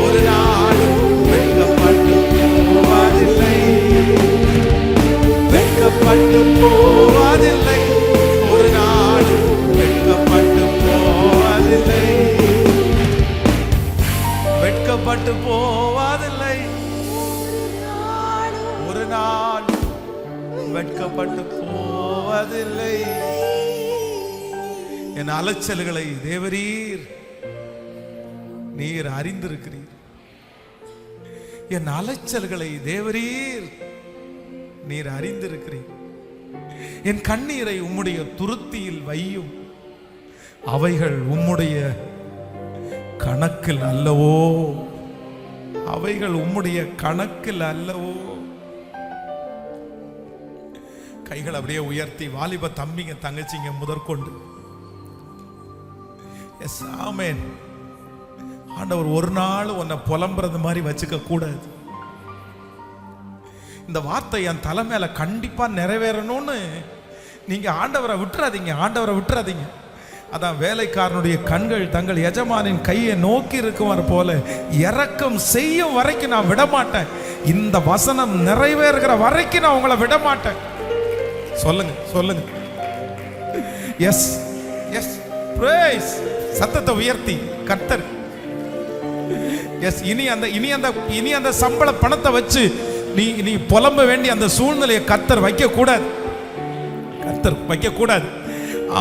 ஒரு நாளும் வெட்கப்பட்டு போவதில்லை, வெட்கப்பட்டு போவதில்லை, ஒரு நாளும் வெட்கப்பட்டு போவதில்லை, வெட்கப்பட்டு போவதில்லை, ஒரு நாள் வெட்கப்பட்டு போவதில்லை. என் அலைச்சல்களை தேவரீர் நீர் அறிந்திருக்கிறீர். என் அலைச்சல்களை தேவரீர் நீர் அறிந்திருக்கிறீர். என் கண்ணீரை உம்முடைய துருத்தியில் வையும், அவைகள் உம்முடைய கணக்கில் அல்லவோ, அவைகள் உம்முடைய கணக்கில் அல்லவோ. கைகள் அப்படியே உயர்த்தி வாலிப தம்பிங்க தங்கச்சிங்க முதற்கொண்டு எஸ் ஆமென். ஆண்டவர் ஒரு நாள் உன்னை புலம்புறது மாதிரி வச்சுக்க கூடாது. இந்த வார்த்தை என் தலை மேல கண்டிப்பா நிறைவேறணும்னு நீங்க ஆண்டவரை விட்டுறாதீங்க, ஆண்டவரை விட்டுறாதீங்க. அதான் வேலைக்காரனுடைய கண்கள் தங்கள் எஜமானின் கையை நோக்கி இருக்குமாறு போல இரக்கம் செய்யும் வரைக்கும் நான் விட மாட்டேன். இந்த வசனம் நிறைவேறுகிற வரைக்கும் நான் உங்களை விட மாட்டேன். சொல்லுங்க சொல்லுங்க. Yes yes praise. சத்தத்தை உயர்த்தி கர்த்தர் எஸ். இனி அந்த சம்பள பணத்தை வச்சு நீ புலம்ப வேண்டிய அந்த சூழ்நிலையை கர்த்தர் வைக்க கூடாது, கர்த்தர் வைக்க கூடாது.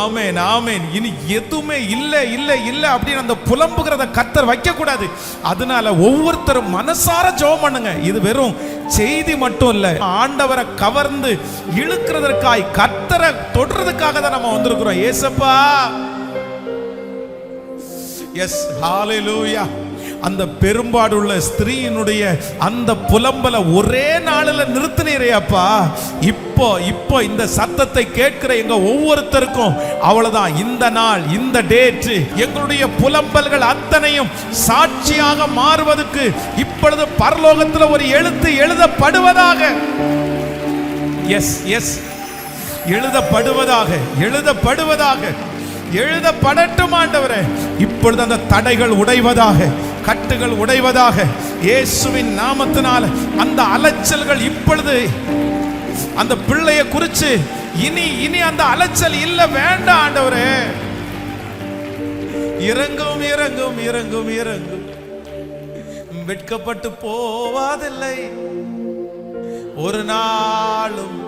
ஆமென் ஆமென். இனி எதுவுமே இல்ல இல்ல இல்ல அப்படின்னு அந்த புலம்புகிறத கர்த்தர் வைக்க கூடாது. அதனால ஒவ்வொருத்தரும் மனசார ஜெபம் பண்ணுங்க. இது வெறும் செய்தி மட்டும் இல்ல, ஆண்டவரை கவர்ந்து இழுக்கிறதற்காய் கர்த்தரை தொடுறதுக்காக தான் நம்ம வந்திருக்கிறோம். ஏசப்பா எஸ் ஹalleluya. அந்த பெரும்பாடுள்ள ஸ்திரீயினுடைய அந்த புலம்பல ஒரே நாளில் நிறுத்தினீரே அப்பா. இப்போ இந்த சத்தத்தை கேட்கிற எங்க ஒவ்வொருத்தருக்கும் அவ்வளவுதான். இந்த நாள், இந்த டேட் எங்களுடைய புலம்பல்கள் அத்தனையும் சாட்சியாக மாறுவதற்கு இப்பொழுது பரலோகத்தில் ஒரு எழுத்து எழுதப்படுவதாக. எஸ் எஸ் எழுதப்படுவதாக, எழுதப்படுவதாக, எழுதப்படட்டும் ஆண்டவரே. இப்பொழுது அந்த தடைகள் உடைவதாக, கட்டுகள் உடைவதாக, இயேசுவின் நாமத்தினால். அந்த அலைச்சல்கள் இப்பொழுது அந்த பிள்ளையை குறித்து இனி அந்த அலைச்சல் இல்ல, வேண்டாம் ஆண்டவரே. இறங்கும் இறங்கும் இறங்கும் இறங்கும். வெட்கப்பட்டு போவதில்லை, ஒரு நாளும்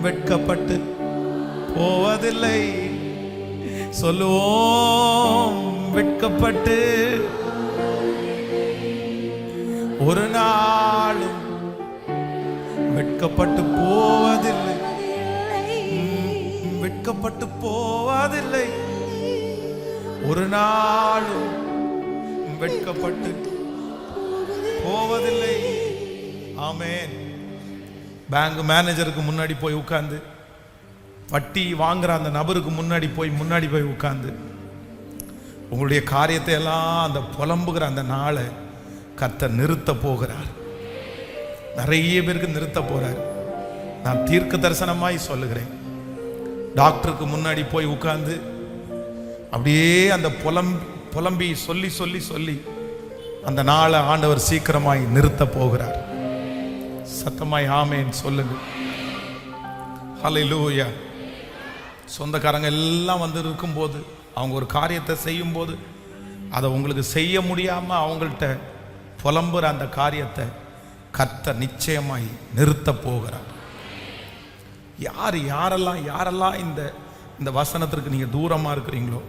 வெட்கப்பட்டு போவதில்லை. சொல்லுவோம் வெட்கப்பட்டு ஒரு நாளும் வெட்கப்பட்டு போவதில்லை, வெட்கப்பட்டு போவதில்லை, ஒரு நாளும் வெட்கப்பட்டு போவதில்லை. ஆமென். பேங்க் மேனேஜருக்கு முன்னாடி போய் உட்கார்ந்து, வட்டி வாங்குற அந்த நபருக்கு முன்னாடி போய் உட்கார்ந்து உங்களுடைய காரியத்தை எல்லாம் அந்த புலம்புகிற அந்த நாளை கர்த்தர் நிறுத்த போகிறார். நிறைய பேருக்கு நிறுத்த போறார். நான் தீர்க்க தரிசனமாய் சொல்லுகிறேன். டாக்டருக்கு முன்னாடி போய் உட்கார்ந்து அப்படியே அந்த புலம்பி சொல்லி சொல்லி சொல்லி அந்த நாளை ஆண்டவர் சீக்கிரமாய் நிறுத்த போகிறார். சத்தமாய் ஆமென் சொல்லுங்க. ஹல்லேலூயா. சொந்தக்காரங்க எல்லாம் வந்து இருக்கும்போது, அவங்க ஒரு காரியத்தை செய்யும் போது அதை உங்களுக்கு செய்ய முடியாம அவங்கள்ட்ட புலம்புற அந்த காரியத்தை கர்த்தர் நிச்சயமாய் நிறுத்த போகிறார். யாரெல்லாம் இந்த வசனத்திற்கு நீங்க தூரமா இருக்கிறீங்களோ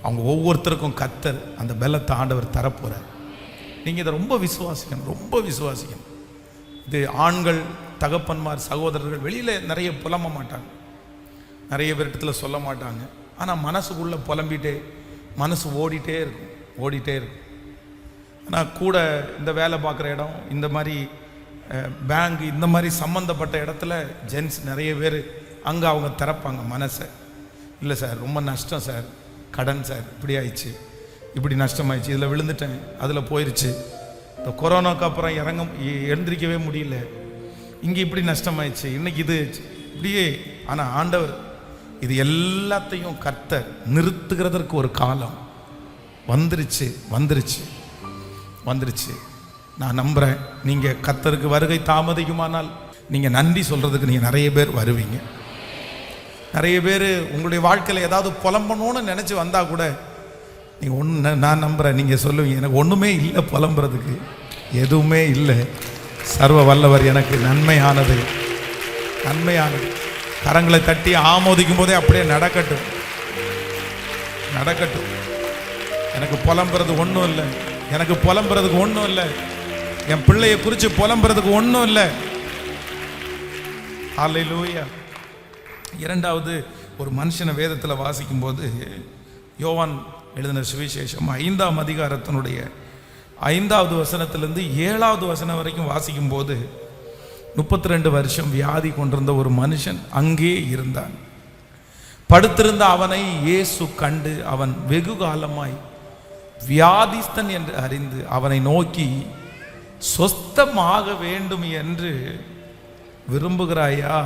அவங்க ஒவ்வொருத்தருக்கும் கர்த்தர் அந்த பலத்தை ஆண்டவர் தரப்போறார். நீங்க இதை ரொம்ப விசுவாசிக்கணும், ரொம்ப விசுவாசிக்கணும். இது ஆண்கள், தகப்பன்மார், சகோதரர்கள் வெளியில நிறைய புலம்ப மாட்டாங்க, நிறைய பேரிடத்துல சொல்ல மாட்டாங்க. ஆனால் மனசுக்குள்ள புலம்பிட்டே, மனசு ஓடிட்டே இருக்கும். ஆனால் கூட இந்த வேலை பார்க்குற இடம், இந்த மாதிரி பேங்க், இந்த மாதிரி சம்மந்தப்பட்ட இடத்துல ஜென்ஸ் நிறைய பேர் அங்கே அவங்க திறப்பாங்க மனசை. இல்லை சார் ரொம்ப நஷ்டம் சார், கடன் சார், இப்படி ஆயிடுச்சு, இப்படி நஷ்டமாயிடுச்சு, இதில் விழுந்துட்டேன், அதில் போயிடுச்சு, இந்த கொரோனாக்கு அப்புறம் எழுந்திரிக்கவே முடியல, இங்கே இப்படி நஷ்டமாயிடுச்சு, இன்னைக்கு இது இப்படியே. ஆனால் ஆண்டவர் இது எல்லாத்தையும் கர்த்தர் நிறுத்துகிறதற்கு ஒரு காலம் வந்துருச்சு. நான் நம்புகிறேன். நீங்கள் கர்த்தருக்கு வருகை தாமதிக்குமானால் நீங்கள் நன்றி சொல்கிறதுக்கு நீங்கள் நிறைய பேர் வருவீங்க. நிறைய பேர் உங்களுடைய வாழ்க்கையில் ஏதாவது புலம்பணும்னு நினச்சி வந்தால் கூட நீங்கள் நான் நம்புகிறேன், நீங்கள் சொல்லுவீங்க எனக்கு ஒன்றுமே இல்லை, புலம்புறதுக்கு எதுவுமே இல்லை, சர்வ வல்லவர் எனக்கு நன்மையானது. கரங்களை தட்டி ஆமோதிக்கும் போதே அப்படியே நடக்கட்டும். எனக்கு புலம்புறது ஒன்றும் இல்லை, எனக்கு புலம்புறதுக்கு ஒன்றும் இல்லை, என் பிள்ளையை குறித்து புலம்புறதுக்கு ஒன்றும் இல்லை. ஹல்லேலூயா. இரண்டாவது ஒரு மனுஷனை வேதத்தில் வாசிக்கும்போது யோவான் எழுதின சுவிசேஷம் 5ஆம் அதிகாரத்தினுடைய 5வது வசனத்திலிருந்து 7வது வசனம் வரைக்கும் வாசிக்கும்போது 32 வருஷம் வியாதி கொண்டிருந்த ஒரு மனுஷன் அங்கே இருந்தான். படுத்திருந்த அவனை இயேசு கண்டு அவன் வெகு காலமாய் வியாதிஸ்தன் என்று அறிந்து அவனை நோக்கி, சொஸ்தமாக வேண்டும் என்று விரும்புகிறாயா?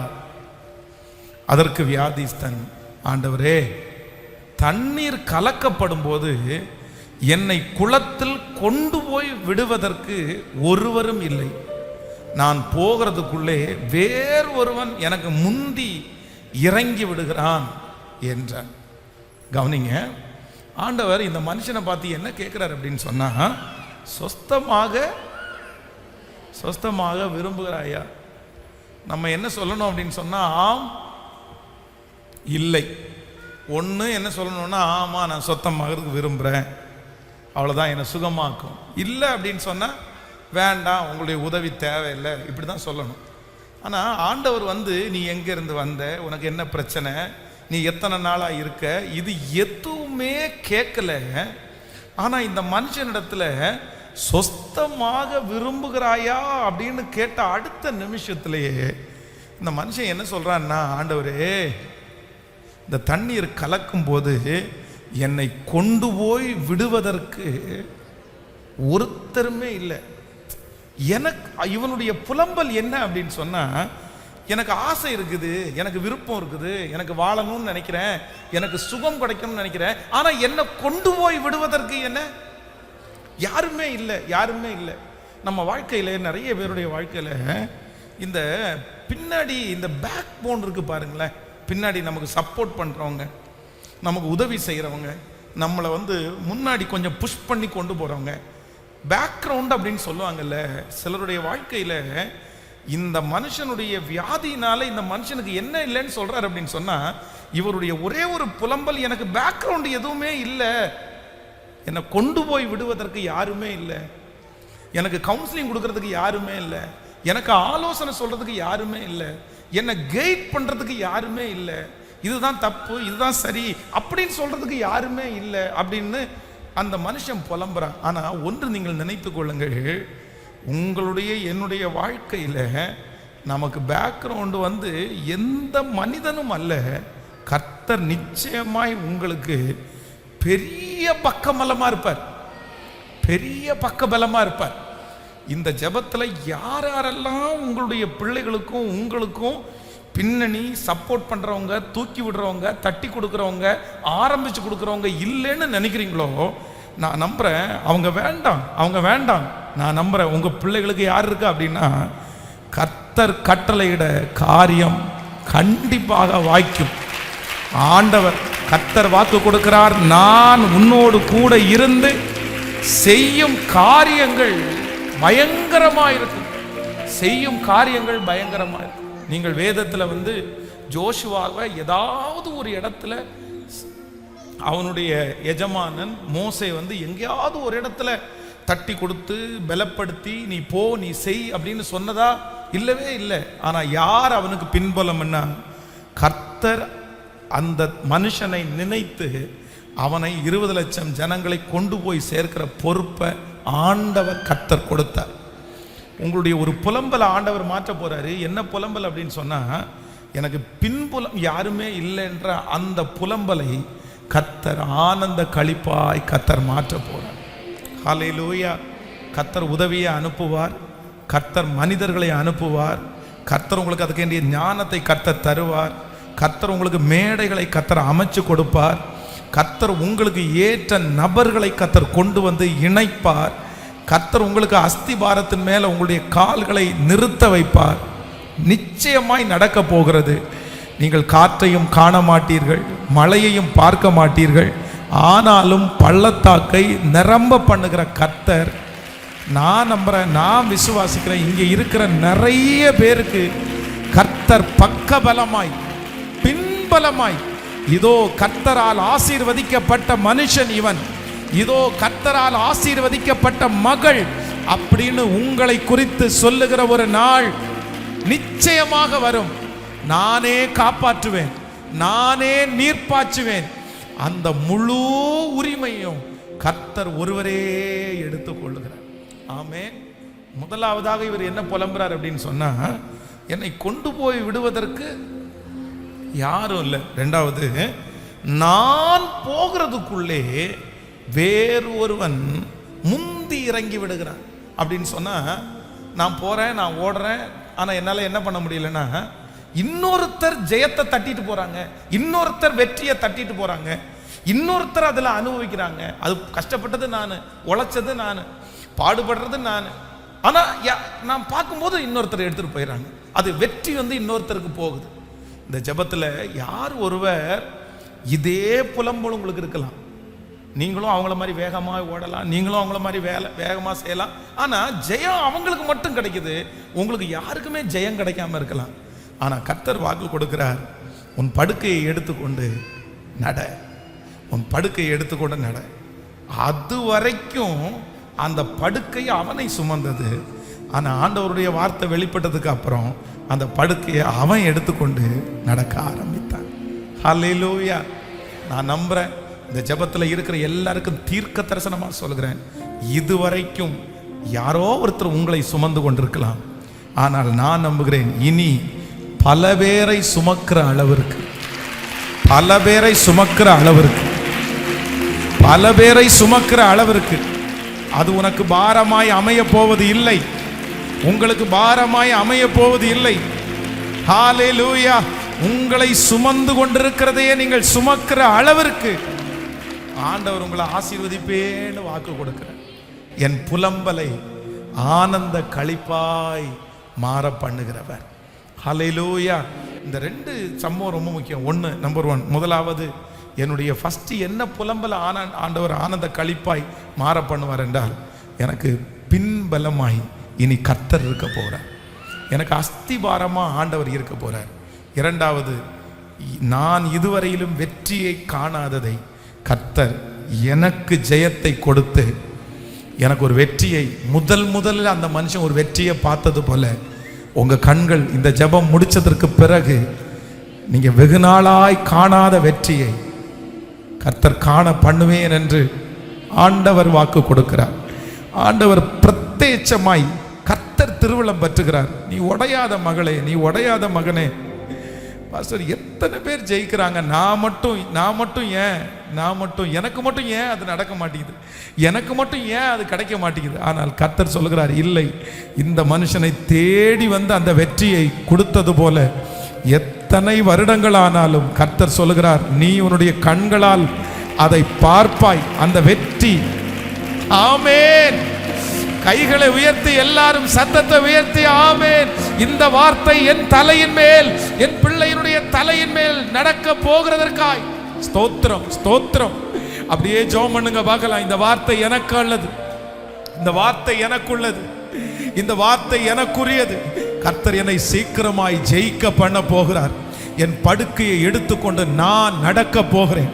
அதற்கு வியாதிஸ்தன், ஆண்டவரே, தண்ணீர் கலக்கப்படும் போது என்னை குளத்தில் கொண்டு போய் விடுவதற்கு ஒருவரும் இல்லை. நான் போகிறதுக்குள்ளே வேறு ஒருவன் எனக்கு முந்தி இறங்கி விடுகிறான் என்றான். கவனிங்க, ஆண்டவர் இந்த மனுஷனை பார்த்து என்ன கேட்கிறார் அப்படின்னு சொன்னா, சொஸ்தமாக விரும்புகிறாயா? நம்ம என்ன சொல்லணும் அப்படின்னு சொன்னா, ஆம் இல்லை. ஒன்று என்ன சொல்லணும்னா, ஆமாம் நான் சொத்தமாக விரும்புகிறேன், அவ்வளோதான், என்னை சுகமாக்கும். இல்லை அப்படின்னு சொன்னால், வேண்டாம், உங்களுடைய உதவி தேவையில்லை, இப்படி தான் சொல்லணும். ஆனால் ஆண்டவர் வந்து, நீ எங்கேருந்து வந்த, உனக்கு என்ன பிரச்சனை, நீ எத்தனை நாளாக இருக்க, இது எதுவுமே கேட்கல. ஆனால் இந்த மனுஷனிடத்துல சொஸ்தமாக விரும்புகிறாயா அப்படின்னு கேட்ட அடுத்த நிமிஷத்திலேயே இந்த மனுஷன் என்ன சொல்கிறான்னா, ஆண்டவரே, இந்த தண்ணீர் கலக்கும் போது என்னை கொண்டு போய் விடுவதற்கு ஒருத்தருமே இல்லை. எனக்கு இவனுடைய புலம்பல் என்ன அப்படின்னு சொன்னா, எனக்கு ஆசை இருக்குது, எனக்கு விருப்பம் இருக்குது, எனக்கு வாழணும்னு நினைக்கிறேன், எனக்கு சுகம் கிடைக்கணும்னு நினைக்கிறேன், ஆனா என்னை கொண்டு போய் விடுவதற்கு என்ன யாருமே இல்லை, யாருமே இல்லை. நம்ம வாழ்க்கையில, நிறைய பேருடைய வாழ்க்கையில இந்த பின்னாடி இந்த பேக் போன் இருக்கு பாருங்களேன். பின்னாடி நமக்கு சப்போர்ட் பண்றவங்க, நமக்கு உதவி செய்கிறவங்க, நம்மளை வந்து முன்னாடி கொஞ்சம் புஷ் பண்ணி கொண்டு போகிறவங்க, பேக்ரவுண்ட் அப்படின்னு சொல்லுவாங்கல்ல. சிலருடைய வாழ்க்கையில் இந்த மனுஷனுடைய வியாதினால இந்த மனுஷனுக்கு என்ன இல்லைன்னு சொல்கிறார் அப்படின்னு சொன்னால், இவருடைய ஒரே ஒரு புலம்பல், எனக்கு பேக்ரவுண்ட் எதுவுமே இல்லை, என்னை கொண்டு போய் விடுவதற்கு யாருமே இல்லை, எனக்கு கவுன்சிலிங் கொடுக்கறதுக்கு யாருமே இல்லை, எனக்கு ஆலோசனை சொல்கிறதுக்கு யாருமே இல்லை, என்னை கைட் பண்ணுறதுக்கு யாருமே இல்லை, இதுதான் தப்பு, இதுதான் சரி அப்படின்னு சொல்றதுக்கு யாருமே இல்லை அப்படின்னு அந்த மனுஷன் புலம்புறான். ஆனால் ஒன்று நீங்கள் நினைத்து கொள்ளுங்கள், உங்களுடைய என்னுடைய வாழ்க்கையில் நமக்கு பேக்ரவுண்டு வந்து எந்த மனிதனும் அல்ல, கர்த்தர் நிச்சயமாய் உங்களுக்கு பெரிய பக்கபலமாக இருப்பார், பெரிய பக்கபலமாக இருப்பார். இந்த ஜெபத்தில் யாரெல்லாம் உங்களுடைய பிள்ளைகளுக்கும் உங்களுக்கும் பின்னணி சப்போர்ட் பண்ணுறவங்க, தூக்கி விடுறவங்க, தட்டி கொடுக்குறவங்க, ஆரம்பித்து கொடுக்குறவங்க இல்லைன்னு நினைக்கிறீங்களோ, நான் நம்புகிறேன் அவங்க வேண்டாம். நான் நம்புகிறேன் உங்கள் பிள்ளைகளுக்கு யார் இருக்கா அப்படின்னா, கர்த்தர் கட்டளையிட காரியம் கண்டிப்பாக வாய்க்கும். ஆண்டவர் கர்த்தர் வாக்கு கொடுக்கிறார், நான் உன்னோடு கூட இருந்து செய்யும் காரியங்கள் பயங்கரமாக இருக்கும், செய்யும் காரியங்கள் பயங்கரமாக இருக்கும். நீங்கள் வேதத்தில் வந்து ஜோஷுவாவை ஏதாவது ஒரு இடத்துல அவனுடைய எஜமானன் மோசே வந்து எங்கேயாவது ஒரு இடத்துல தட்டி கொடுத்து பலப்படுத்தி, நீ போ, நீ செய் அப்படின்னு சொன்னதா? இல்லவே இல்லை. ஆனால் யார் அவனுக்கு பின்புலம்னா, கர்த்தர் அந்த மனுஷனை நினைத்து அவனை 20 லட்சம் ஜனங்களை கொண்டு போய் சேர்க்கிற பொறுப்பை ஆண்டவர் கர்த்தர் கொடுத்தார். உங்களுடைய ஒரு புலம்பலை ஆண்டவர் மாற்ற போறாரு. என்ன புலம்பல் அப்படின்னு சொன்னா, எனக்கு பின்புலம் யாருமே இல்லைன்ற அந்த புலம்பலை கர்த்தர் ஆனந்த களிப்பாய் கர்த்தர் மாற்ற போறார். ஹல்லேலூயா. கர்த்தர் உதவியை அனுப்புவார், கர்த்தர் மனிதர்களை அனுப்புவார், கர்த்தர் உங்களுக்கு அதுக்கு வேண்டிய ஞானத்தை கர்த்தர் தருவார், கர்த்தர் உங்களுக்கு மேடைகளை கர்த்தர் அமைச்சு கொடுப்பார், கர்த்தர் உங்களுக்கு ஏற்ற நபர்களை கர்த்தர் கொண்டு வந்து இணைப்பார், கர்த்தர் உங்களுக்கு அஸ்திபாரத்தின் மேல உங்களுடைய கால்களை நிறுத்த வைப்பார். நிச்சயமாய் நடக்க போகிறது. நீங்கள் காற்றையும் காண மாட்டீர்கள், மழையையும் பார்க்க மாட்டீர்கள், ஆனாலும் பள்ளத்தாக்கை நிரம்ப பண்ணுகிற கர்த்தர், நான் நம்புறேன், நான் விசுவாசிக்கிறேன், இங்கே இருக்கிற நிறைய பேருக்கு கர்த்தர் பக்கபலமாய் பின்பலமாய், இதோ கர்த்தரால் ஆசீர்வதிக்கப்பட்ட மனுஷன் இவன், இதோ கர்த்தரால் ஆசீர்வதிக்கப்பட்ட மகள் அப்படின்னு உங்களை குறித்து சொல்லுகிற ஒரு நாள் நிச்சயமாக வரும். நானே காப்பாற்றுவேன், நானே நீர் பாய்ச்சுவேன். அந்த முழு உரிமையும் கர்த்தர் ஒருவரே எடுத்துக் கொள்ளுகிறார். ஆமென். முதலாவதாக இவர் என்ன புலம்புறார் அப்படின்னு சொன்னா, என்னை கொண்டு போய் விடுவதற்கு யாரும் இல்லை. ரெண்டாவது, நான் போகிறதுக்குள்ளே வேறு ஒருவன் முந்தி இறங்கி விடுகிறான் அப்படின்னு சொன்னா, நான் போறேன், நான் ஓடுறேன், ஆனா என்னால என்ன பண்ண முடியலன்னா, இன்னொருத்தர் ஜெயத்தை தட்டிட்டு போறாங்க, இன்னொருத்தர் வெற்றியை தட்டிட்டு போறாங்க, இன்னொருத்தர் அதுல அனுபவிக்கிறாங்க. அது கஷ்டப்பட்டது நான், உழைச்சது நான், பாடுபடுறது நான். ஆனா நான் பார்க்கும்போது இன்னொருத்தர் எடுத்துட்டு போயிடறாங்க. அது வெற்றி வந்து இன்னொருத்தருக்கு போகுது. இந்த ஜெபத்துல யார் ஒருவர் இதே புலம்பல் உங்களுக்கு இருக்கலாம். நீங்களும் அவங்கள மாதிரி வேகமா ஓடலாம், நீங்களும் அவங்கள மாதிரி வேகமா செய்யலாம். ஆனா ஜெயம் அவங்களுக்கு மட்டும் கிடைக்குது, உங்களுக்கு யாருக்குமே ஜெயம் கிடைக்காம இருக்கலாம். ஆனா கர்த்தர் வாக்கு கொடுக்கிறார், உன் படுக்கையை எடுத்துக்கொண்டு நட, உன் படுக்கையை எடுத்துக்கொண்டு நட. அது வரைக்கும் அந்த படுக்கை அவனை சுமந்தது. ஆனா ஆண்டவருடைய வார்த்தை வெளிப்பட்டதுக்கு அப்புறம் அந்த படுக்கையை அவன் எடுத்துக்கொண்டு நடக்க ஆரம்பித்தான். ஹல்லேலூயா. நான் நம்புறேன், இந்த ஜெபத்தில் இருக்கிற எல்லாருக்கும் தீர்க்க தரிசனமா சொல்கிறேன், இதுவரைக்கும் யாரோ ஒருத்தர் உங்களை சுமந்து கொண்டிருக்கலாம். ஆனால் நான் நம்புகிறேன், இனி பல பேரை சுமக்கிற அளவிற்கு, பல பேரை சுமக்கிற அளவிற்கு, பல பேரை சுமக்கிற அளவிற்கு அது உனக்கு பாரமாய் அமைய போவது இல்லை, உங்களுக்கு பாரமாய் அமைய போவது இல்லை. ஹல்லேலூயா. உங்களை சுமந்து கொண்டிருக்கிறதையே நீங்கள் சுமக்கிற அளவிற்கு ஆண்டவர் உங்களை ஆசீர்வதிப்பேன்னு வாக்கு கொடுக்கிறார். என் புலம்பலை ஆனந்த களிப்பாய் மாற பண்ணுகிறவர். ஹல்லேலூயா. இந்த ரெண்டு சம்பவம் ரொம்ப முக்கியம். ஒன்று, நம்பர் 1, முதலாவது, என்னுடைய ஃபர்ஸ்ட் என்ன புலம்பல ஆண்டவர் ஆனந்த களிப்பாய் மாற பண்ணுவார் என்றால், எனக்கு பின்பலமாய் இனி கர்த்தர் இருக்க போறார், எனக்கு அஸ்திபாரமா ஆண்டவர் இருக்க போறார். இரண்டாவது, நான் இதுவரையிலும் வெற்றியை காணாததை கர்த்தர் எனக்கு ஜெயத்தை கொடுத்து எனக்கு ஒரு வெற்றியை, முதலில் அந்த மனுஷன் ஒரு வெற்றியை பார்த்தது போல உங்க கண்கள் இந்த ஜெபம் முடிச்சதற்கு பிறகு நீங்க வெகு நாளாய் காணாத வெற்றியை கர்த்தர் காண பண்ணுவேன் என்று ஆண்டவர் வாக்கு கொடுக்கிறார். ஆண்டவர் பிரத்யட்சமாய் கர்த்தர் திருவிழம் பற்றுகிறார். நீ உடையாத மகளே, நீ உடையாத மகனே. பாஸ்டர், எத்தனை பேர் ஜெயிக்கிறாங்க, நான் மட்டும் ஏன், எனக்கு மட்டும் ஏன் அது நடக்க மாட்டேங்குது, எனக்கு மட்டும் ஏன் அது கிடைக்க மாட்டேங்குது? ஆனால் கர்த்தர் சொல்லுகிறார், இல்லை, இந்த மனுஷனை தேடி வந்து அந்த வெற்றியை கொடுத்தது போல எத்தனை வருடங்கள் ஆனாலும் கர்த்தர் சொல்லுகிறார், நீ உன்னுடைய கண்களால் அதை பார்ப்பாய், அந்த வெற்றி. ஆமென். கைகளை உயர்த்தி எல்லாரும் சத்தத்தை உயர்த்தி ஆமென். இந்த வார்த்தை என் தலையின் மேல், என் பிள்ளையினுடைய தலையின் மேல் நடக்க போகிறதற்காய் ஸ்தோத்திரம், ஸ்தோத்திரம். அப்படியே ஜெபம் பண்ணுங்க பார்க்கலாம். இந்த வார்த்தை எனக்கு உள்ளது, இந்த வார்த்தை எனக்குள்ளது, இந்த வார்த்தை எனக்குரியது. கர்த்தர் என்னை சீக்கிரமாய் ஜெயிக்க பண்ண போகிறார். என் படுக்கையை எடுத்துக்கொண்டு நான் நடக்க போகிறேன்.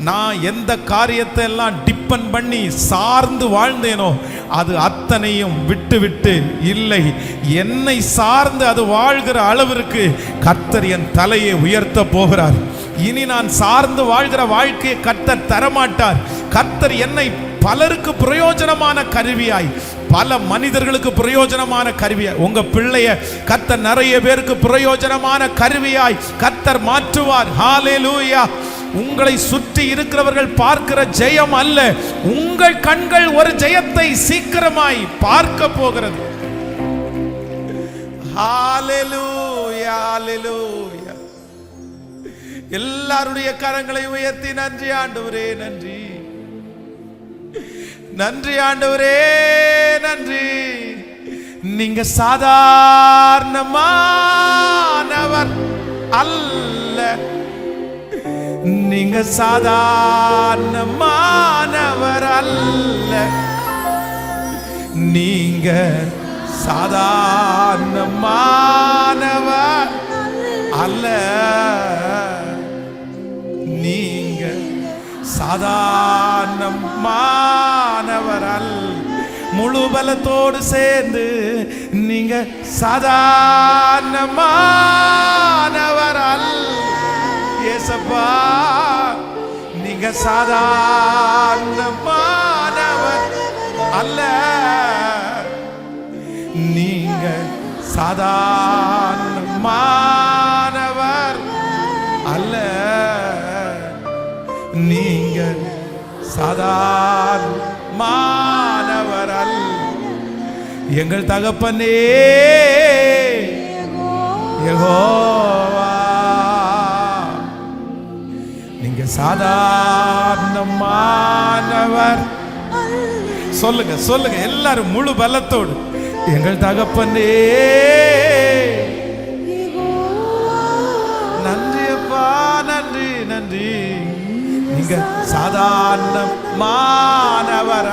நான் எந்த காரியத்தை எல்லாம் டிபெண்ட் பண்ணி சார்ந்து வாழ்ந்தேனோ அது அத்தனையும் விட்டு இல்லை, என்னை சார்ந்து அது வாழ்கிற அளவிற்கு கர்த்தர் என் தலையை உயர்த்த போகிறார். இனி நான் சார்ந்து வாழ்கிற வாழ்க்கையை கர்த்தர் தரமாட்டார். கர்த்தர் என்னை பலருக்கு பிரயோஜனமான கருவியாய், பல மனிதர்களுக்கு பிரயோஜனமான கருவியாய், உங்க பிள்ளைய கர்த்தர் நிறைய பேருக்கு பிரயோஜனமான கருவியாய் கர்த்தர் மாற்றுவார். ஹல்லேலூயா. உங்களை சுற்றி இருக்கிறவர்கள் பார்க்கிற ஜெயம் அல்ல, உங்கள் கண்கள் ஒரு ஜெயத்தை சீக்கிரமாய் பார்க்க போகிறது. ஹல்லேலூயா, ஹல்லேலூயா. எல்லாருடைய கரங்களை உயர்த்தி நன்றி ஆண்டவரே, நன்றி, நன்றி ஆண்டவரே, நன்றி. நீங்க சாதாரணமானவர் அல்ல, நீங்க சாதாரணமானவர் அல்ல, நீங்க சாதாரணமானவர் அல்ல, நீங்க சாதாரணமானவர் அல்ல. முழு பலத்தோடு சேர்ந்து நீங்க சாதாரணமானவர் அல்ல. ஏசப்பா நீங்க சாதாரணமானவர் அல்ல, நீங்க சாதாரணமானவர் அல்ல, நீங்க சாதாரணமானவர் அல்ல. எங்கள் தகப்பனே யெகோவா, நீங்க சாதாரணமானவர். சொல்லுங்க சொல்லுங்க எல்லாரும் முழு பலத்தோடு, எங்கள் தகப்பனே நன்றி அப்பா, நன்றி நன்றி, நீங்க சாதாரணமானவர்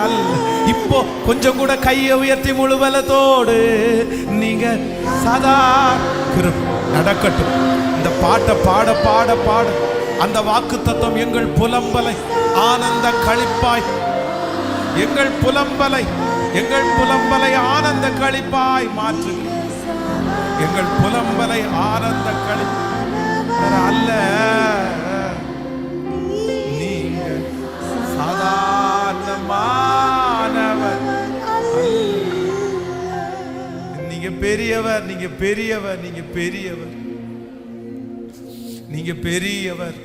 அல்ல. இப்போ கொஞ்சம் கூட கையை உயர்த்தி முழு பலத்தோடு, நீங்க நடக்கட்டும். இந்த பாட்டை பாட பாட பாட அந்த வாக்கு தத்துவம் எங்கள் புலம்பலை ஆனந்த களிப்பாய், எங்கள் புலம்பலை ஆனந்த களிப்பாய் மாற்று. எங்கள் புலம்பலை ஆனந்த களிப்பாய் அல்ல, நீங்க சாதாரணமானவர். நீங்க பெரியவர், நீங்க பெரியவர், நீங்க பெரியவர், நீங்க பெரியவர்,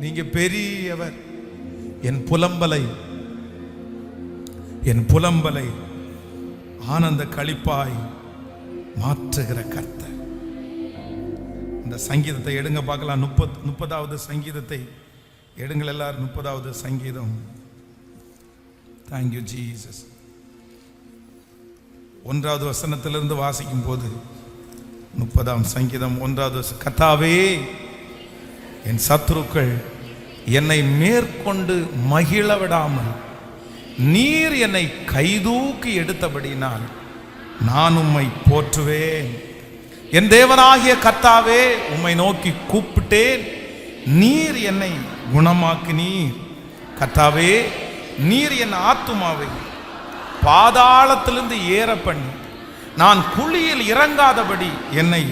நீங்க பெரியவர். என் புலம்பலை ஆனந்த களிப்பாய் மாற்றுகிற கர்த்தர். இந்த சங்கீதத்தை எடுங்க பார்க்கலாம். 30வது சங்கீதத்தை எடுங்கள் எல்லாரும். 30வது சங்கீதம். Thank you Jesus. 1வது வசனத்திலிருந்து வாசிக்கும் போது 30ஆம் சங்கீதம் 1வது கர்த்தாவே, என் சத்துருக்கள் என்னை மேற்கொண்டு மகிழ விடாமல் நீர் என்னை கைதூக்கி எடுத்தபடினால் நான் உம்மை போற்றுவேன். என் தேவனாகிய கர்த்தாவே, உம்மை நோக்கி கூப்பிட்டேன், நீர் என்னை குணமாக்கினீர். கர்த்தாவே, நீர் என் ஆத்துமாவை பாதாளத்திலிருந்து ஏற பண்ணி நான் குழியில் இறங்காதபடி என்னை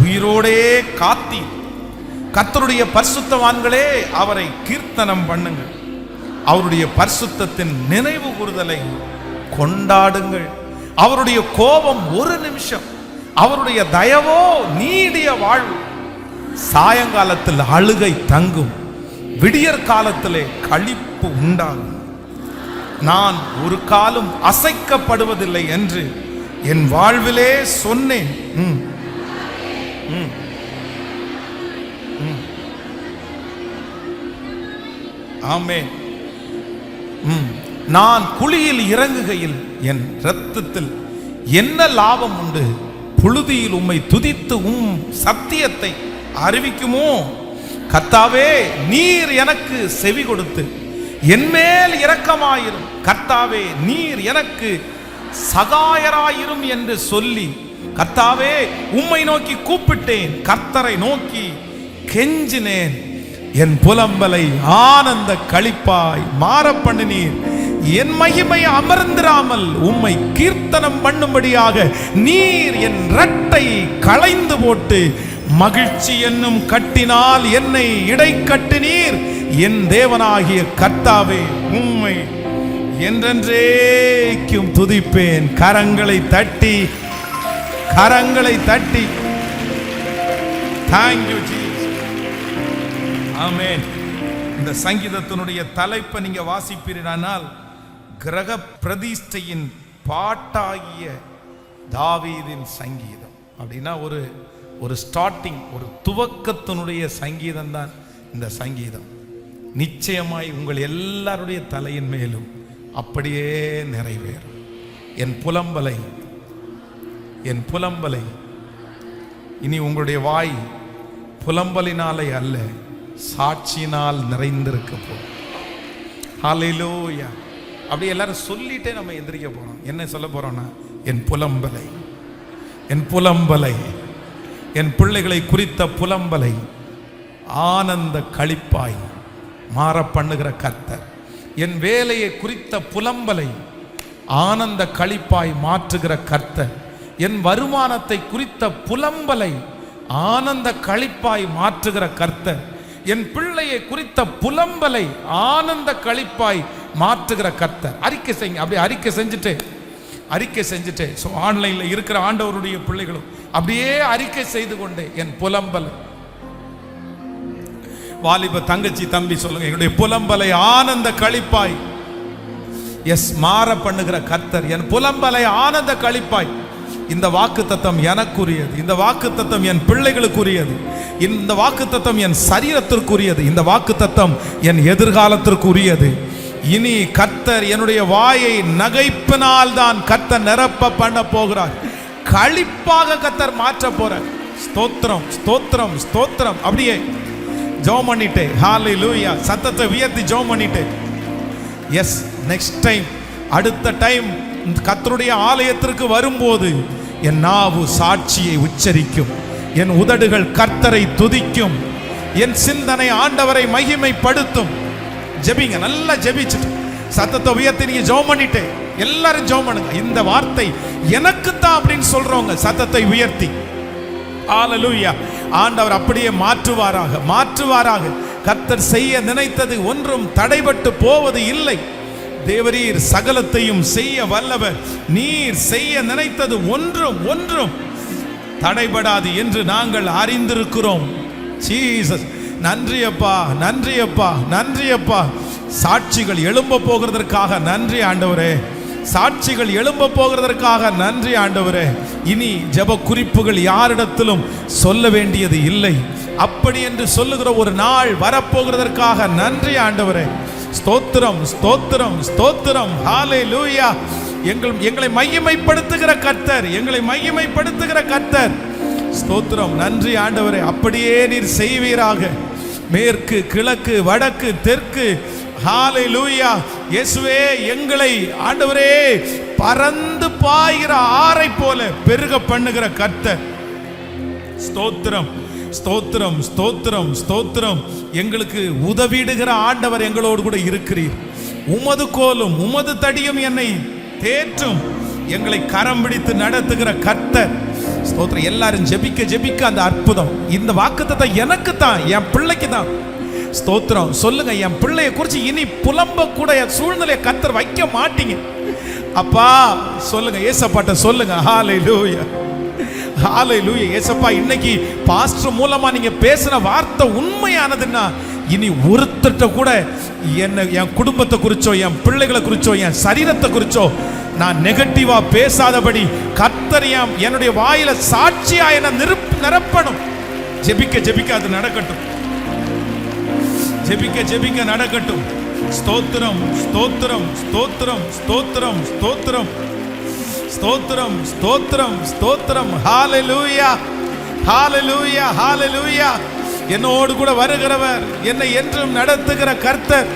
உயிரோடே காத்தி. கர்த்தருடைய பரிசுத்தவான்களே, அவரை கீர்த்தனம் பண்ணுங்கள், அவருடைய பரிசுத்தத்தின் நினைவு கூறுதலை கொண்டாடுங்கள். அவருடைய கோபம் ஒரு நிமிஷம், அவருடைய தயவோ நீடிய வாழ்வு. சாயங்காலத்தில் அழுகை தங்கும், விடியற் காலத்திலே களிப்பு உண்டாகும். நான் ஒரு காலம் அசைக்கப்படுவதில்லை என்று என் வாழ்விலே சொன்னேன். ஆமென். நான் குழியில் இறங்குகையில் என் இரத்தத்தில் என்ன லாபம் உண்டு? புழுதியில் உம்மை துதித்து சத்தியத்தை அறிவிக்குமோ? கர்த்தாவே, நீர் எனக்கு செவி கொடுத்து என்மேல் இரக்கமாயிரும். கர்த்தாவே, நீர் எனக்கு சகாயராயிரும் என்று சொல்லி, கர்த்தாவே, உம்மை நோக்கி கூப்பிட்டேன், கர்த்தரை நோக்கி கெஞ்சினேன். என் புலம்பலை ஆனந்த களிப்பாய் மாற பண்ணினீர். என் மகிமை அமர்ந்திராமல் உம்மை கீர்த்தனம் பண்ணும்படியாக நீர் என் இரட்டை களைந்து போட்டு மகிழ்ச்சி என்னும் கட்டினால் என்னை இடை கட்டினீர். என் தேவனாகிய கர்த்தாவே, உம்மை என்றென்றேக்கும் துதிப்பேன். கரங்களை தட்டி தேங்க்யூ ஜீசஸ். ஆமென். இந்த சங்கீதத்தினுடைய தலைப்பை நீங்க வாசிப்பீரானால், கிரக பிரதிஷ்டையின் பாட்டாகிய தாவீதின் சங்கீதம் அப்படின்னா ஒரு ஸ்டார்டிங், ஒரு துவக்கத்தினுடைய சங்கீதம் தான் இந்த சங்கீதம். நிச்சயமாய் உங்கள் எல்லாருடைய தலையின் மேலும் அப்படியே நிறைவேறும். என் புலம்பலை இனி உங்களுடைய வாய் புலம்பலினாலே அல்ல, சாட்சியினால் நிறைந்திருக்க போகும். ஹல்லேலூயா. அப்படி எல்லாரும் சொல்லிட்டே நம்ம எந்திரிக்க போறோம். என்ன சொல்ல போறோம்னா, என் புலம்பலை, என் பிள்ளைகளை குறித்த புலம்பலை ஆனந்த களிப்பாய் மாற பண்ணுகிற கர்த்தர். என் வேலையை குறித்த புலம்பலை ஆனந்த களிப்பாய் மாற்றுகிற கர்த்தர். என் வருமானத்தை குறித்த புலம்பலை ஆனந்த களிப்பாய் மாற்றுகிற கர்த்தர். என் பிள்ளையை குறித்த புலம்பலை ஆனந்த களிப்பாய் மாற்றுகிற கர்த்தர். அறிக்கை செய்யுங்க. அப்படி அறிக்கை செஞ்சுட்டு ஸோ ஆன்லைனில் இருக்கிற ஆண்டவருடைய பிள்ளைகளும் அப்படியே அறிக்கை செய்து கொண்டே என் புலம்பலை, வாலிப தங்கச்சி தம்பி சொல்லுங்க, என்னுடைய புலம்பலை ஆனந்த களிப்பாய் மாற பண்ணுகிற கர்த்தர். என் புலம்பலை ஆனந்த களிப்பாய். இந்த வாக்குத்தத்தம் எனக்குரியது, இந்த வாக்குத்தத்தம் என் பிள்ளைகளுக்குரியது, இந்த வாக்குத்தத்தம் என் சரீரத்திற்குரியது, இந்த வாக்குத்தத்தம் என் எதிர்காலத்திற்குரியது. இனி கர்த்தர் என்னுடைய வாயை நகைப்பினால் தான் கர்த்தர் நிரப்ப பண்ண போகிறார். களிப்பாக கர்த்தர் மாற்ற போறார். ஸ்தோத்திரம் ஸ்தோத்திரம் ஸ்தோத்திரம். அப்படியே ஜெபம் பண்ணிட்டு ஹalleluya சத்தத்தை உயர்த்தி ஜெபம் பண்ணிட்டு நெக்ஸ்ட் டைம், அடுத்த டைம் கர்த்தருடைய ஆலயத்திற்கு வரும்போது என் நாவு சாட்சியை உச்சரிக்கும், என் உதடுகள் கர்த்தரை துதிக்கும், என் சிந்தனை ஆண்டவரை மகிமைப்படுத்தும். ஜெபிங்க, நல்லா ஜெபிச்சுட்டு சத்தத்தை உயர்த்தி நீங்க ஜெபம் பண்ணிட்டு எல்லாரும் ஜெபம் பண்ணுங்க. இந்த வார்த்தை எனக்கு தான் அப்படின்னு சொல்றவங்க சத்தத்தை உயர்த்தி ஹalleluya. ஆண்டவர் அப்படியே மாற்றுவாராக. கர்த்தர் செய்ய நினைத்தது ஒன்றும் தடைபட்டு போவது இல்லை. தேவரீர் சகலத்தையும் செய்ய வல்லவர். நீர் செய்ய நினைத்தது ஒன்றும் தடைபடாது என்று நாங்கள் அறிந்திருக்கிறோம். ஜீசஸ், நன்றி அப்பா. சாட்சிகள் எழும்ப போகிறதற்காக நன்றி ஆண்டவரே. சாட்சிகள் எழும்ப போகிறதற்காக நன்றி ஆண்டவரே. இனி ஜெப குறிப்புகள் யாரிடத்திலும் சொல்ல வேண்டியது இல்லை. அப்படி என்று சொல்லுகிற ஒரு நாள் வரப்போகிறதற்காக நன்றி ஆண்டவரே. ஸ்தோத்திரம் ஸ்தோத்திரம் ஸ்தோத்திரம். ஹalleluya. எங்களை மகிமைப்படுத்துகிற கர்த்தர், ஸ்தோத்திரம். நன்றி ஆண்டவரே. அப்படியே நீர் செய்வீராக. மேற்கு கிழக்கு வடக்கு தெற்கு ஹalleluya. இயேசுவே, எங்களை ஆண்டவரே பறந்து பாய்கிற ஆறை போல பெருக பண்ணுகிற கர்த்தர். ஸ்தோத்திரம் ஸ்தோத்திரம் ஸ்தோத்திரம் ஸ்தோத்திரம். எங்களுக்கு உதவிடுகிற ஆண்டவர் எங்களோடு கூட இருக்கிறீர். உமது கோலும் உமது தடியும் என்னை தேற்றும். எங்களை கரம் பிடித்து நடத்துகிற கர்த்தர். ஸ்தோத்திரம். எல்லாரும் ஜெபிக்க அந்த அற்புதம், இந்த வாக்குத்தத்தம் எனக்கு தான், என் பிள்ளைக்கு தான். ஸ்தோத்திரம். சொல்லுங்க, என் பிள்ளைய குறித்து இனி புலம்ப கூட என் சூழ்நிலையை கர்த்தர் வைக்க மாட்டீங்க அப்பா. சொல்லுங்க, ஏசப்பாட்ட சொல்லுங்க. ஹalleluya ஹalleluya. ஏசப்பா, இன்னைக்கு பாஸ்டர் மூலமா நீங்க பேசின வார்த்தை உண்மையானதுன்னா இனி ஒருத்தட்ட கூட என் குடும்பத்தை குறிச்சோ, என் பிள்ளைகளை குறிச்சோ, என் சரீரத்தை குறிச்சோ நான் நெகட்டிவா பேசாதபடி கர்த்தர் என்னுடைய வாயில சாட்சியா என்ன நிரப்பணும். ஜெபிக்க அது நடக்கட்டும். ஜெபிக்க நடக்கட்டும். ஸ்தோத்திரம் ஸ்தோத்திரம் ஸ்தோத்திரம் ஸ்தோத்திரம் ஸ்தோத்திரம் ஸ்தோத்திரம் ஸ்தோத்திரம் ஸ்தோத்திரம். ஹalleluya ஹalleluya ஹalleluya. என்னோடு கூட வருகிறவர், என்னை என்றும் நடத்துகிற கர்த்தர்.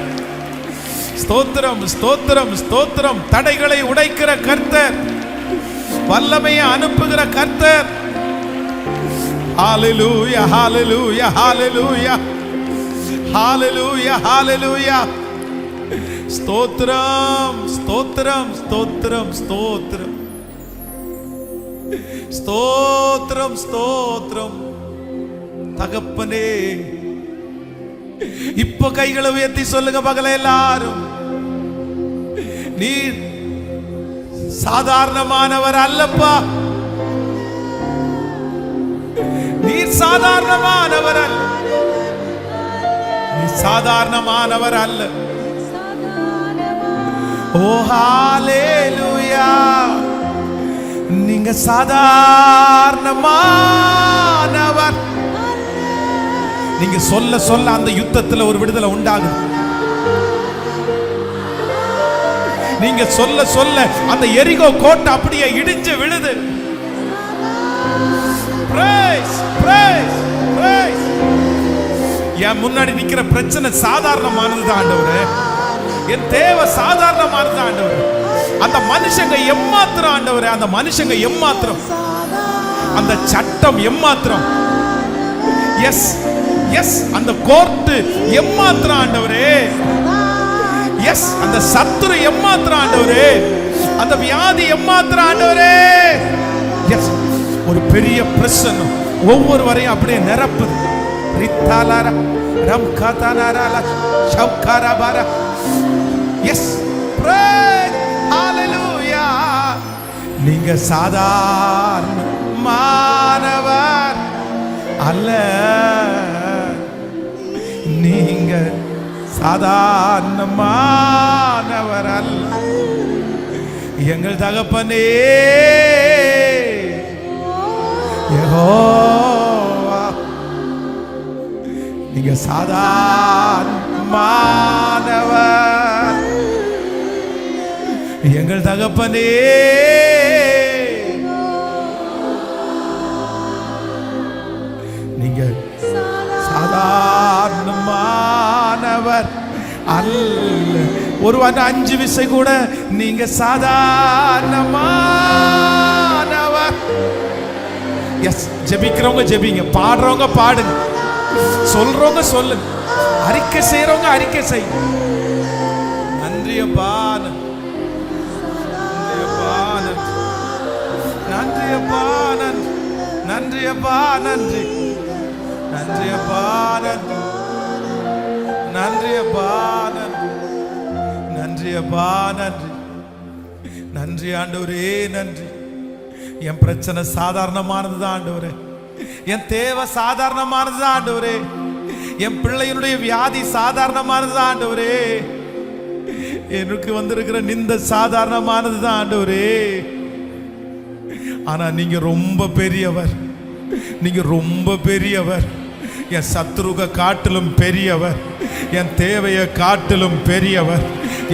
ஸ்தோத்திரம் ஸ்தோத்திரம் ஸ்தோத்திரம். தடைகளை உடைக்கிற கர்த்தர், வல்லமையை அனுப்புகிற கர்த்தர். ஹalleluya ஹalleluya ஹalleluya ஹalleluya ஹalleluya. ஸ்தோத்திரம் ஸ்தோத்திரம் ஸ்தோத்திரம் ஸ்தோத்திரம் ஸ்தோத்திரம் ஸ்தோத்திரம். தகப்பனே, இப்ப கைகளை உயர்த்தி சொல்லுங்க பகல எல்லாரும், நீர் சாதாரணமானவர் அல்லப்பா. நீர் சாதாரணமானவர் அல்ல. நீ சாதாரணமானவர் அல்ல. ஓ ஹalleluya. நீங்க சாதாரணமானவர். நீங்க சொல்ல அந்த யுத்தத்தில் ஒரு விடுதலை உண்டாகுது. நீங்க சொல்ல அந்த எரிகோ கோட்டை அப்படியே இடிஞ்சு விழுது. Praise, praise, praise. என் முன்னாடி நிக்கிற பிரச்சனை சாதாரணமானது ஆண்டவரே. என் தேவை சாதாரணமானது ஆண்டவரே. அந்த மனுஷங்க எம்மாத்திரம் ஆண்டவரே, அந்த மனுஷங்க எம்மாத்திரம், அந்த சட்டம் எம்மாத்திரம், எஸ் அந்த கோர்ட்டு எம்மாத்திரம் ஆண்டவரே, எஸ் அந்த சத்துரு எம்மாத்திரம் ஆண்டவரே, அந்த வியாதி எம்மாத்திரம் ஆண்டவரே. எஸ் ஒரு பெரிய பிரச்சனை, ஒவ்வொருவரையும் அப்படியே நிரப்புது. ரித்தாலாரா ரம்காதானாரா ஷவ்காராபாரா. எஸ், பிரேஸ், ஹalleluya. நீங்க சாதாரணமானவர் அல்ல, நீங்க சாதாரணமானவர் அல்ல. எங்கள் தகப்பனே யெகோவா, நீங்க சாதாரணமானவர். எங்கள் தகப்பனே நீங்க சாதாரணமானவர் அல்ல. ஒருவன் 5 விசை கூட நீங்க சாதாரணமானவர். எஸ், ஜெபிக்கிறவங்க ஜெபிங்க, பாடுறவங்க பாடுங்க, சொல்றவங்க சொல்லுங்க, அறிக்கை செய்யறவங்க அறிக்கை செய்யுங்க. நன்றி அப்பா, நன்றி அப்பா, நன்றி அப்பா, நன்றி, நன்றி அப்பா, நன்றி அப்பா, நன்றி அப்பா, நன்றி, நன்றி ஆண்டவரே, நன்றி. என் பிரச்சனை சாதாரணமானதுதான் ஆண்டவரே, என் தேவை சாதாரணமானதுதான் ஆண்டவரே, என் பிள்ளையினுடைய வியாதி சாதாரணமானதுதான் ஆண்டவரே, எனக்கு வந்திருக்கிற நிந்த சாதாரணமானதுதான் ஆண்டவரே. ஆனா நீங்க ரொம்ப பெரியவர், நீங்க ரொம்ப பெரியவர். என் சத்ருக காட்டிலும் பெரியவர், என் தேவையை காட்டிலும் பெரியவர்,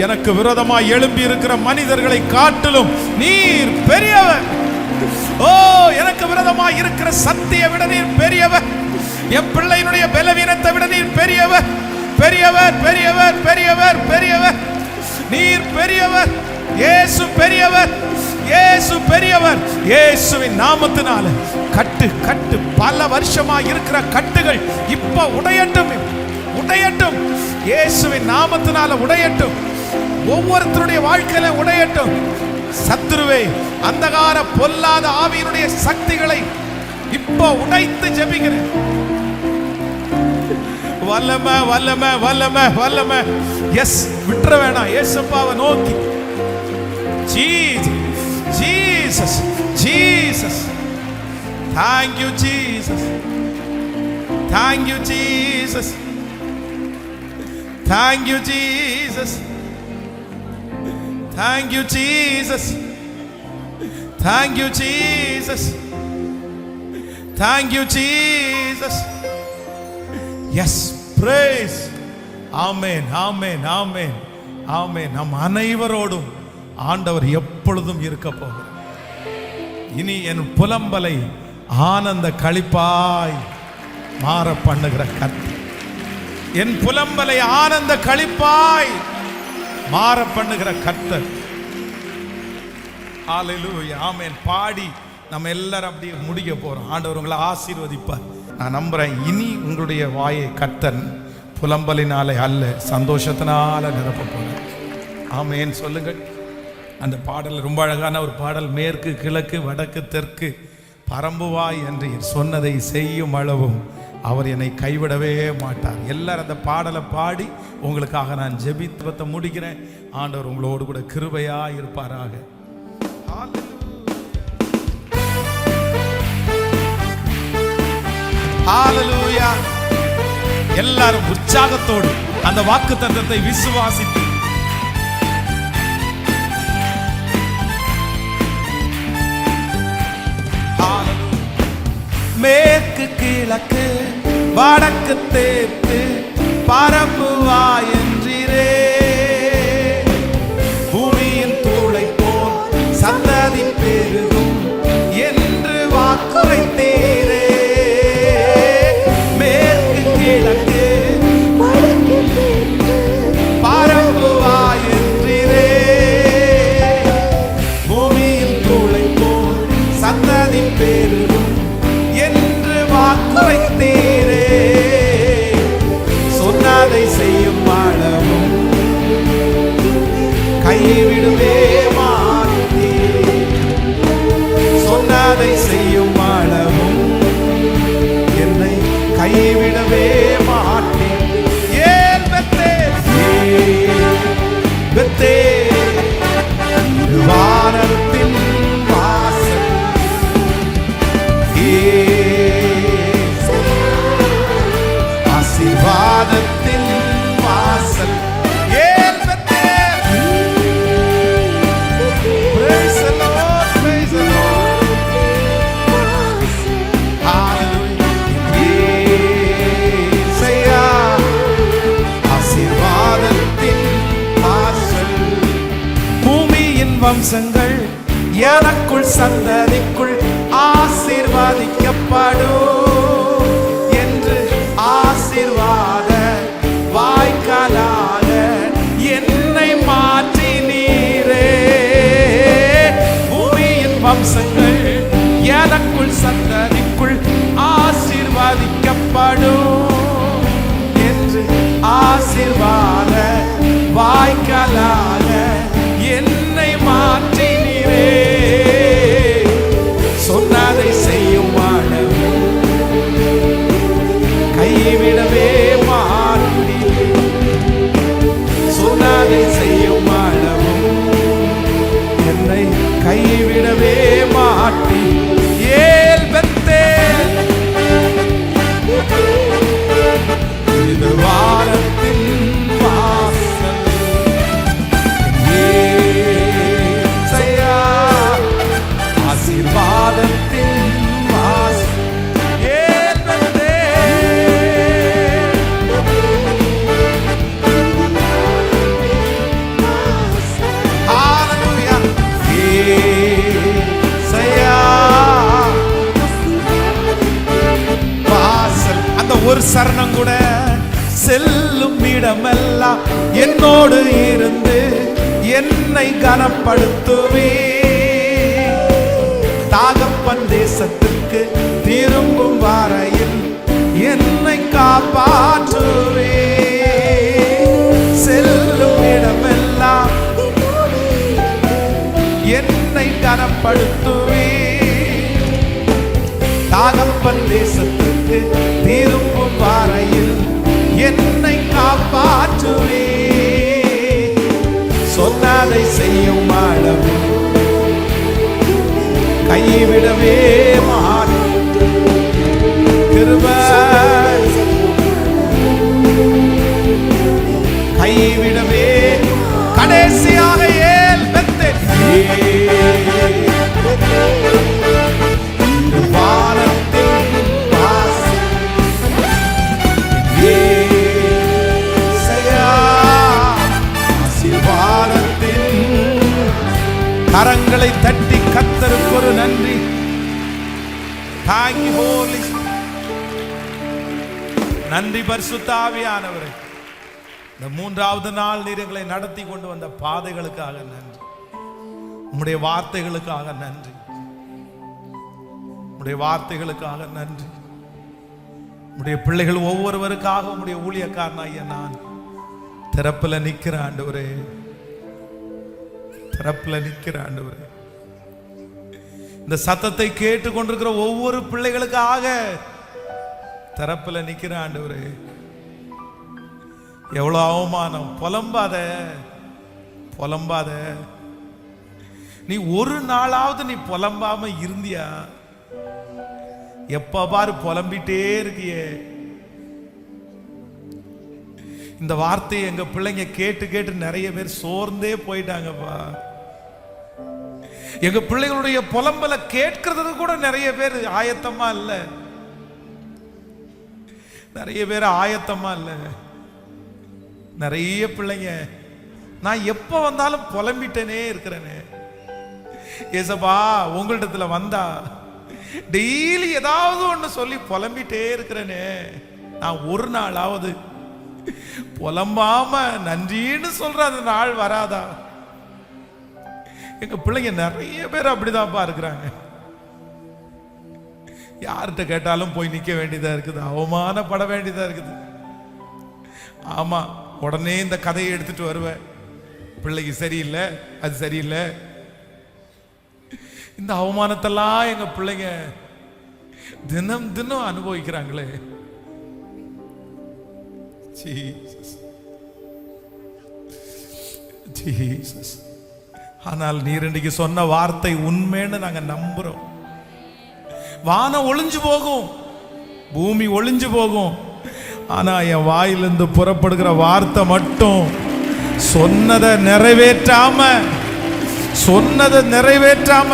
எனக்கு விரோதமா எழும்பி இருக்கிற மனிதர்களை காட்டிலும் நீர் பெரியவர். ஓ, எனக்கு விரோதமா இருக்கிற சக்தியை விட நீர் பெரியவர், என் பிள்ளையினுடைய பலவீனத்தை விட நீர் பெரியவர், பெரியவர், பெரியவர், பெரியவர், பெரியவர். நீர் பெரியவர். இயேசு பெரியவர், இயேசு பெரியவர். இயேசுவின் நாமத்தினால கட்டு கட்டு பல வருஷமா இருக்கிற கட்டுகள் இப்ப உடையட்டும், உடையட்டும். இயேசுவின் நாமத்தினால உடையட்டும், ஒவ்வொருத்தருடைய வாழ்க்கையில உடையட்டும். சத்துருவே, அந்தகார பொல்லாத ஆவியினுடைய சக்திகளை இப்ப உடைத்து ஜெபிக்கிறேன். வல்லமை, வல்லமை, வல்லமை, வல்லமை. எஸ், விட்டுற வேணாம். இயேசுப்பாவை நோக்கி, Jesus, Jesus, Jesus. Thank you Jesus, thank you Jesus, thank you Jesus, thank you Jesus, thank you Jesus, thank you Jesus. Yes, praise. Amen, amen, amen, amen. நம் அனைவரோடும் ஆண்டவர் எப்பொழுதும் இருக்க போகிறார். இனி என் புலம்பலை ஆனந்த களிப்பாய் மாற பண்ணுகிற கர்த்தர், என் புலம்பலை ஆனந்த களிப்பாய் மாற பண்ணுகிற கர்த்தர். ஹalleluya, ஆமென். பாடி நம்ம எல்லாரும் அப்படியே முடிக்க போறோம். ஆண்டவர் உங்களை ஆசீர்வதிப்பார். நான் நம்புறேன். இனி உங்களுடைய வாயை கர்த்தர் புலம்பலினாலே அல்ல, சந்தோஷத்தினால நிரப்ப போறார். ஆமென் சொல்லுங்கள். அந்த பாடல் ரொம்ப அழகான ஒரு பாடல். மேற்கு கிழக்கு வடக்கு தெற்கு பரம்புவாய் என்று சொன்னதை செய்யும் அளவும் அவர் என்னை கைவிடவே மாட்டார். எல்லாரும் அந்த பாடலை பாடி உங்களுக்காக நான் ஜெபித்துவத்தை முடிக்கிறேன். ஆண்டவர் உங்களோடு கூட கிருபையா இருப்பாராக. ஹalleluya. எல்லாரும் உற்சாகத்தோடு அந்த வாக்குத்தத்தத்தை விசுவாசித்து மேற்கு கிழக்கு வடக்கு தெற்கு பரம்புவாய் என்றீரே, பூமியின் தூளை போல் சந்ததி பெருகும் என்று வாக்குரைத்தீரே. மேற்கு கிழக்கு வடக்கு தெற்கு பரம்புவாய் என்றீரே, பூமியின் தூளை போல் சந்ததி பெருகும் என்று வாக்குரைத்தீரே. சொன்னதை செய்யும் அளவும் கைவிடுவே மாட்டீர். சொன்னதை செய்யும் அளவும் வம்சங்கள் எனக்குள் சந்ததிக்குள் ஆசீர்வதிக்கப்படும் என்று ஆசீர்வாத வாய்க்காலாக என்னை மாற்றினீரே. பூமியின் வம்சங்கள் எனக்குள் சந்ததிக்குள் ஆசீர்வதிக்கப்படும் என்று ஆசீர்வாத வாய்க்காலாக என்னை மாற்றினீரே. சொன்னதை செய்யும் அளவு கைவிடவே மாட்டீர். சொன்னதை செய்யும் அளவு என்னை கைவிடவே மாட்டீர். ஏல் பெத்தேல் இது வாரத்தின் வாசல். ஆசீர்வாதத்தின் வாசல். ஏல் பெத்தேல் ஹல்லேலூயா. ஏசையா வாசல். அந்த ஒரு சரணம் கூட செல்லும் இடமெல்லாம் என்னோடு இருந்து என்னை கனப்படுத்துவே. தாகப்பன் தேசத்திற்கு திரும்பும் வரையில் என்னை காப்பாற்றுவே. செல்லும் இடமெல்லாம் என்னை கனப்படுத்துவே. தாகப்பன் தேசத்திற்கு திரும்பும் வரையில் என்னை காப்பாற்றுவே. சொன்னதை செய்யும் அளவு கைவிடவே மாட்டேன். கிருபை கைவிடவே. கடைசியாக ஏல் பெத்தேல் வானத்தின் வாசல். ஏசையா ஆசீர்வாதத்தின். கரங்களை தட்டி கர்த்தருக்கு ஒரு நன்றி. தாங்கி ஹோலி. நன்றி பரிசுத்த ஆவியானவரே. இந்த மூன்றாவது நாள் நீர் எங்களை நடத்தி கொண்டு வந்த பாதைகளுக்காக நன்றி. உம்முடைய வார்த்தைகளுக்காக நன்றி. உம்முடைய வார்த்தைகளுக்காக நன்றி. உம்முடைய பிள்ளைகள் ஒவ்வொருவருக்காக உம்முடைய ஊழியக்காரனாகிய நான் திறப்புல நிக்கிற ஆண்டவரே, திறப்புல நிக்கிற ஆண்டவரே. இந்த சத்தத்தை கேட்டு கொண்டிருக்கிற ஒவ்வொரு பிள்ளைகளுக்காக திறப்புல நிக்கிற ஆண்டவரே. எவ்வளவு அவமானம். புலம்பாத, புலம்பாத. நீ ஒரு நாளாவது நீ புலம்பாம இருந்தியா? எப்ப பாரு புலம்பிட்டே இருக்கியே. இந்த வார்த்தையை எங்க பிள்ளைங்க கேட்டு கேட்டு நிறைய பேர் சோர்ந்தே போயிட்டாங்கப்பா. எங்க பிள்ளைகளுடைய புலம்பல கேட்கறதுக்கு கூட நிறைய பேர் ஆயத்தமா இல்ல. நிறைய பேர் ஆயத்தமா இல்ல. நிறைய பிள்ளைங்க நான் எப்ப வந்தாலும் புலம்பிட்டேனே இருக்கிறேனே. ஏசப்பா உங்களிடத்துல வந்தா டெய்லி ஏதாவது ஒண்ணு சொல்லி புலம்பிட்டே இருக்கிறேனே. நான் ஒரு நாளாவது புலம்பாம நன்றின்னு சொல்ற அந்த நாள் வராதா? எங்க பிள்ளைங்க நிறைய பேர் அப்படிதான்ப்பா இருக்கிறாங்க. யார்கிட்ட கேட்டாலும் போய் நிக்க வேண்டியதா இருக்குது, அவமானப்பட வேண்டியதா இருக்குது. ஆமா, உடனே இந்த கதையை எடுத்துட்டு வருவேன். பிள்ளைக்கு சரியில்லை, அது சரியில்லை. இந்த அவமானத்தெல்லாம் எங்க பிள்ளைங்க தினம் தினம் அனுபவிக்கிறாங்களே. ஆனால் நீர் இன்றைக்கு சொன்ன வார்த்தை உண்மைன்னு நாங்க நம்புறோம். வானம் ஒளிஞ்சு போகும், பூமி ஒளிஞ்சு போகும், ஆனா என் வாயிலிருந்து புறப்படுகிற வார்த்தை மட்டும் சொன்னதை நிறைவேற்றாம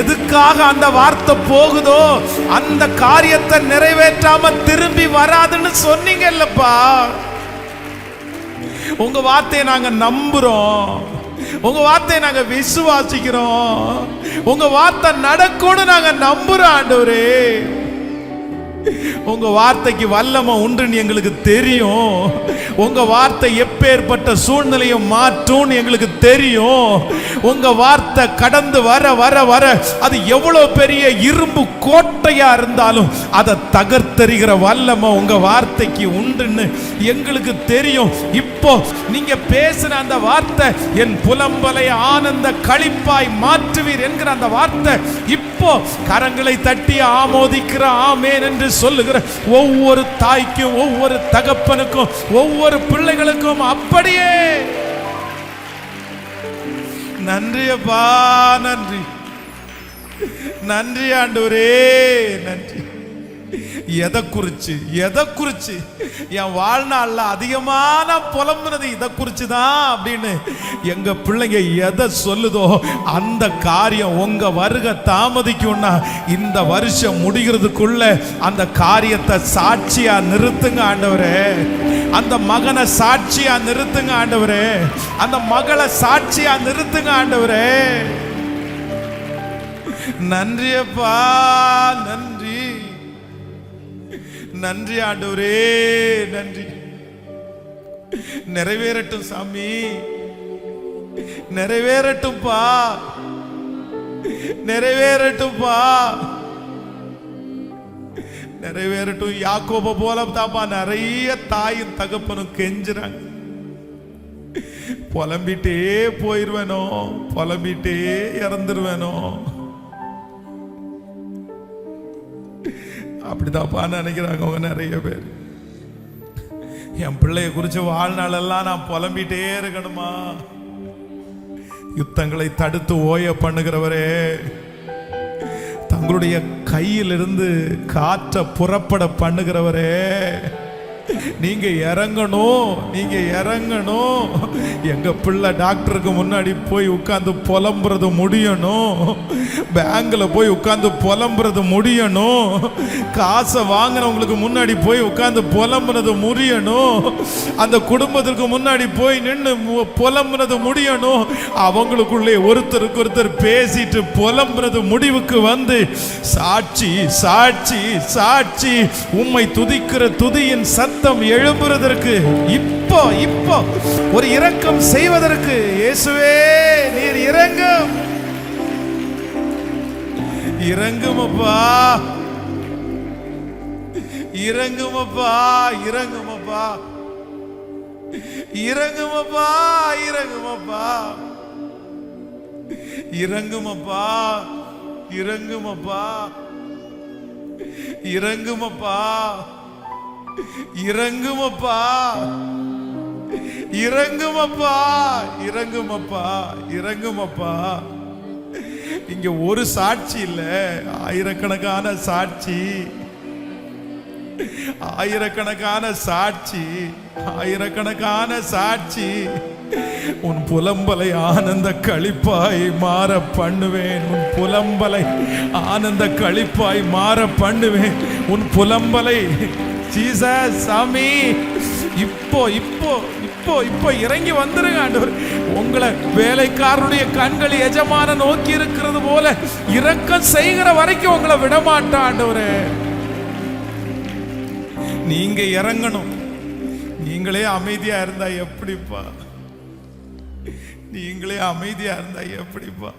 எதுக்காக அந்த வார்த்தை போகுதோ அந்த காரியத்தை நிறைவேற்றாம திரும்பி வராதுன்னு சொன்னீங்கல்லப்பா. உங்க வார்த்தையை நாங்க நம்புறோம். உங்க வார்த்தையை நாங்க விசுவாசிக்கிறோம். உங்க வார்த்தை நடக்கும்னு நாங்க நம்புறோம் ஆண்டவரே. உங்க வார்த்தைக்கு வல்லமை உண்டுன்னு எங்களுக்கு தெரியும். உங்க வார்த்தை எப்பேற்பட்ட சூழ்நிலையை மாற்றும் எங்களுக்கு தெரியும். உங்க வார்த்தை கடந்து வர வர வர அது எவ்வளவு பெரிய இரும்பு கோட்டையா இருந்தாலும் அதை தகர்த்தெறிகிற வல்லமை உங்க வார்த்தைக்கு உண்டுன்னு எங்களுக்கு தெரியும். இப்போ நீங்க பேசின அந்த வார்த்தை என் புலம்பலை ஆனந்த களிப்பாய் மாற்றுவீர் என்கிற அந்த வார்த்தை இப்போ கரங்களை தட்டி ஆமோதிக்கிற ஆமேன் என்று சொல்லுகிற ஒவ்வொரு தாய்க்கும், ஒவ்வொரு தகப்பனுக்கும், ஒவ்வொரு பிள்ளைகளுக்கும் அப்படியே. நன்றி அப்பா, நன்றி நன்றி ஆண்டவரே, நன்றி. எதை குறிச்சு என் வாழ்நாள்ல அதிகமான புலம்புனது இதை குறிச்சு தான் அப்படின்னு எங்க பிள்ளைங்க எதை சொல்லுதோ அந்த காரியம் உங்க வருகை தாமதிக்கும்னா இந்த வருஷம் முடிகிறதுக்குள்ள அந்த காரியத்தை சாட்சியா நிறுத்துங்க ஆண்டவரே. அந்த மகனை சாட்சியா நிறுத்துங்க ஆண்டவரே. அந்த மகளை சாட்சியா நிறுத்துங்க ஆண்டவரே. நன்றி அப்பா, நன்றி நன்றி ஆண்டவரே, நன்றி. நிறைவேறட்டும் சாமி, நிறைவேறட்டும்பா, நிறைவேறட்டும்பா, நிறைவேறட்டும். யாக்கோப போல தாப்பா நிறைய தாயும் தகப்பனும் கெஞ்சுறாங்க. புலம்பிட்டே போயிருவேனோ, புலம்பிட்டே இறந்துருவேனோ, அப்படிதான்ப்பா நினைக்கிறாங்க அவங்க நிறைய பேர். என் பிள்ளைய குறிச்சு வாழ்நாளெல்லாம் நான் புலம்பிட்டே இருக்கணுமா? யுத்தங்களை தடுத்து ஓய பண்ணுகிறவரே, தங்களுடைய கையிலிருந்து காற்றை புறப்பட பண்ணுகிறவரே, நீங்க இறங்கணும், நீங்க இறங்கணும். எங்க பிள்ளை டாக்டருக்கு முன்னாடி போய் உட்கார்ந்து புலம்புறது முடியணும். பேங்க்ல போய் உட்கார்ந்து புலம்புறது முடியணும். காசை வாங்கினவங்களுக்கு முன்னாடி போய் உட்கார்ந்து புலம்புறது முடியணும். அந்த குடும்பத்திற்கு முன்னாடி போய் நின்று புலம்புறது முடியணும். அவங்களுக்குள்ளே ஒருத்தருக்கு ஒருத்தர் பேசிட்டு புலம்புறது முடிவுக்கு வந்து சாட்சி சாட்சி சாட்சி உம்மை துதிக்கிற துதியின் சத்தம் எழும்புறதற்கு இப்போ இப்போ ஒரு இரக்கம் செய்வதற்கு இயேசுவே நீர் இறங்கும், இறங்குமப்பா, இறங்குமப்பா, இறங்குமப்பா, இறங்குமப்பா, இறங்குமப்பா, இறங்குமப்பா, இறங்குமப்பா, இறங்குமப்பா, இறங்குமப்பா, இறங்குமப்பா, இறங்குமப்பா, இறங்குமப்பா. இங்க ஒரு சாட்சி இல்ல, ஆயிரக்கணக்கான சாட்சி, ஆயிரக்கணக்கான சாட்சி, ஆயிரக்கணக்கான சாட்சி. உன் புலம்பலை ஆனந்த களிப்பாய் மாற பண்ணுவேன். உன் புலம்பலை ஆனந்த களிப்பாய் மாற பண்ணுவேன். உன் புலம்பலை ஜீசஸ் சாமி இப்போ இப்போ இப்போ இப்போ இறங்கி வந்துருங்க ஆண்டவர். உங்களை வேலைக்காரனுடைய கண்கள் எஜமான நோக்கி இருக்கிறது போல இரக்கம் செய்கிற வரைக்கும் உங்களை விடமாட்டான் ஆண்டவரே. நீங்க இறங்கணும். நீங்களே அமைதியா இருந்தா எப்படிப்பா? நீங்களே அமைதியா இருந்தா எப்படிப்பா?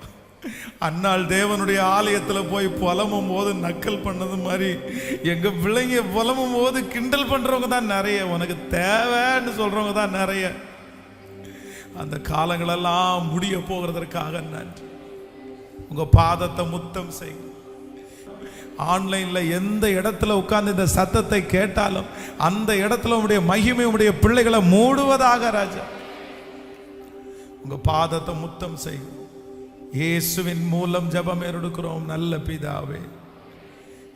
அன்னாள் தேவனுடைய ஆலயத்துல போய் புலம்பும் போது நக்கல் பண்ணது மாதிரி எங்க பிள்ளைங்க புலம்பும் போது கிண்டல் பண்றவங்க தான் நிறைய, உனக்கு தேவைன்னு சொல்றவங்க தான் நிறைய. அந்த காலங்களெல்லாம் முடிய போகிறதற்காக நன்றி. உங்க பாதத்தை முத்தம் செய்யுங்க. ஆன்லைன்ல எந்த இடத்துல உட்கார்ந்து இந்த சத்தத்தை கேட்டாலும் அந்த இடத்துல உடைய மகிமை உடைய பிள்ளைகளை மூடுவதாக ராஜா. உங்க பாதத்தை முத்தம் செய்யுங்க. இயேசுவின் மூலம் ஜெபம் எடுக்கிறோம் நல்ல பிதாவே.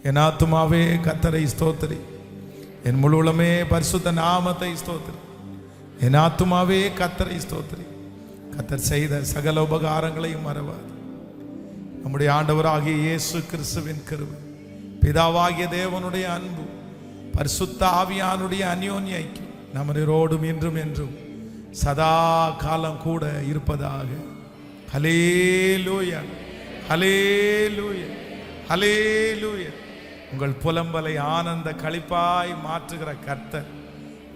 என் ஆத்துமாவே கர்த்தரை ஸ்தோத்திரி, என் முழுவலுமே பரிசுத்த நாமத்தை ஸ்தோத்திரி. என் ஆத்துமாவே கர்த்தரை ஸ்தோத்திரி. கர்த்தர் செய்த சகல உபகாரங்களையும் மறவாது. நம்முடைய ஆண்டவராகிய இயேசு கிறிஸ்துவின் கிருபை, பிதாவாகிய தேவனுடைய அன்பு, பரிசுத்த ஆவியானுடைய அந்யோன்ய ஐக்கியம் நம்மரோடும் இன்றும் என்றும் சதா காலம் கூட இருப்பதாக. ஹல்லேலூயா, ஹல்லேலூயா, ஹல்லேலூயா. உங்கள் புலம்பலை ஆனந்த களிப்பாய் மாற்றுகிற கர்த்தர்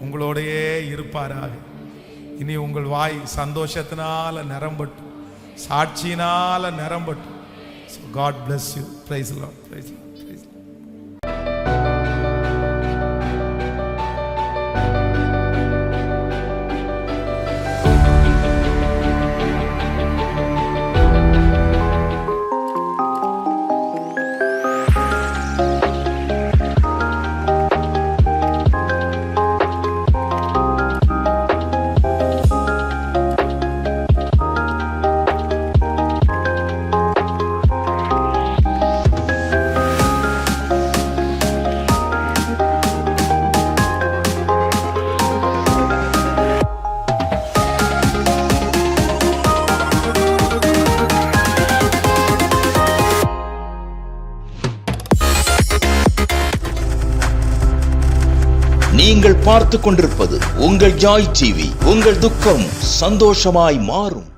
உங்களோடையே இருப்பாராக. இனி உங்கள் வாய் சந்தோஷத்தினால நிரம்பட்டும், சாட்சியினால நிரம்பட்டும். So God bless you. Praise the Lord. Praise the Lord. Praise the Lord. நீங்கள் பார்த்துக் கொண்டிருப்பது உங்கள் ஜாய் டிவி. உங்கள் துக்கம் சந்தோஷமாய் மாறும்.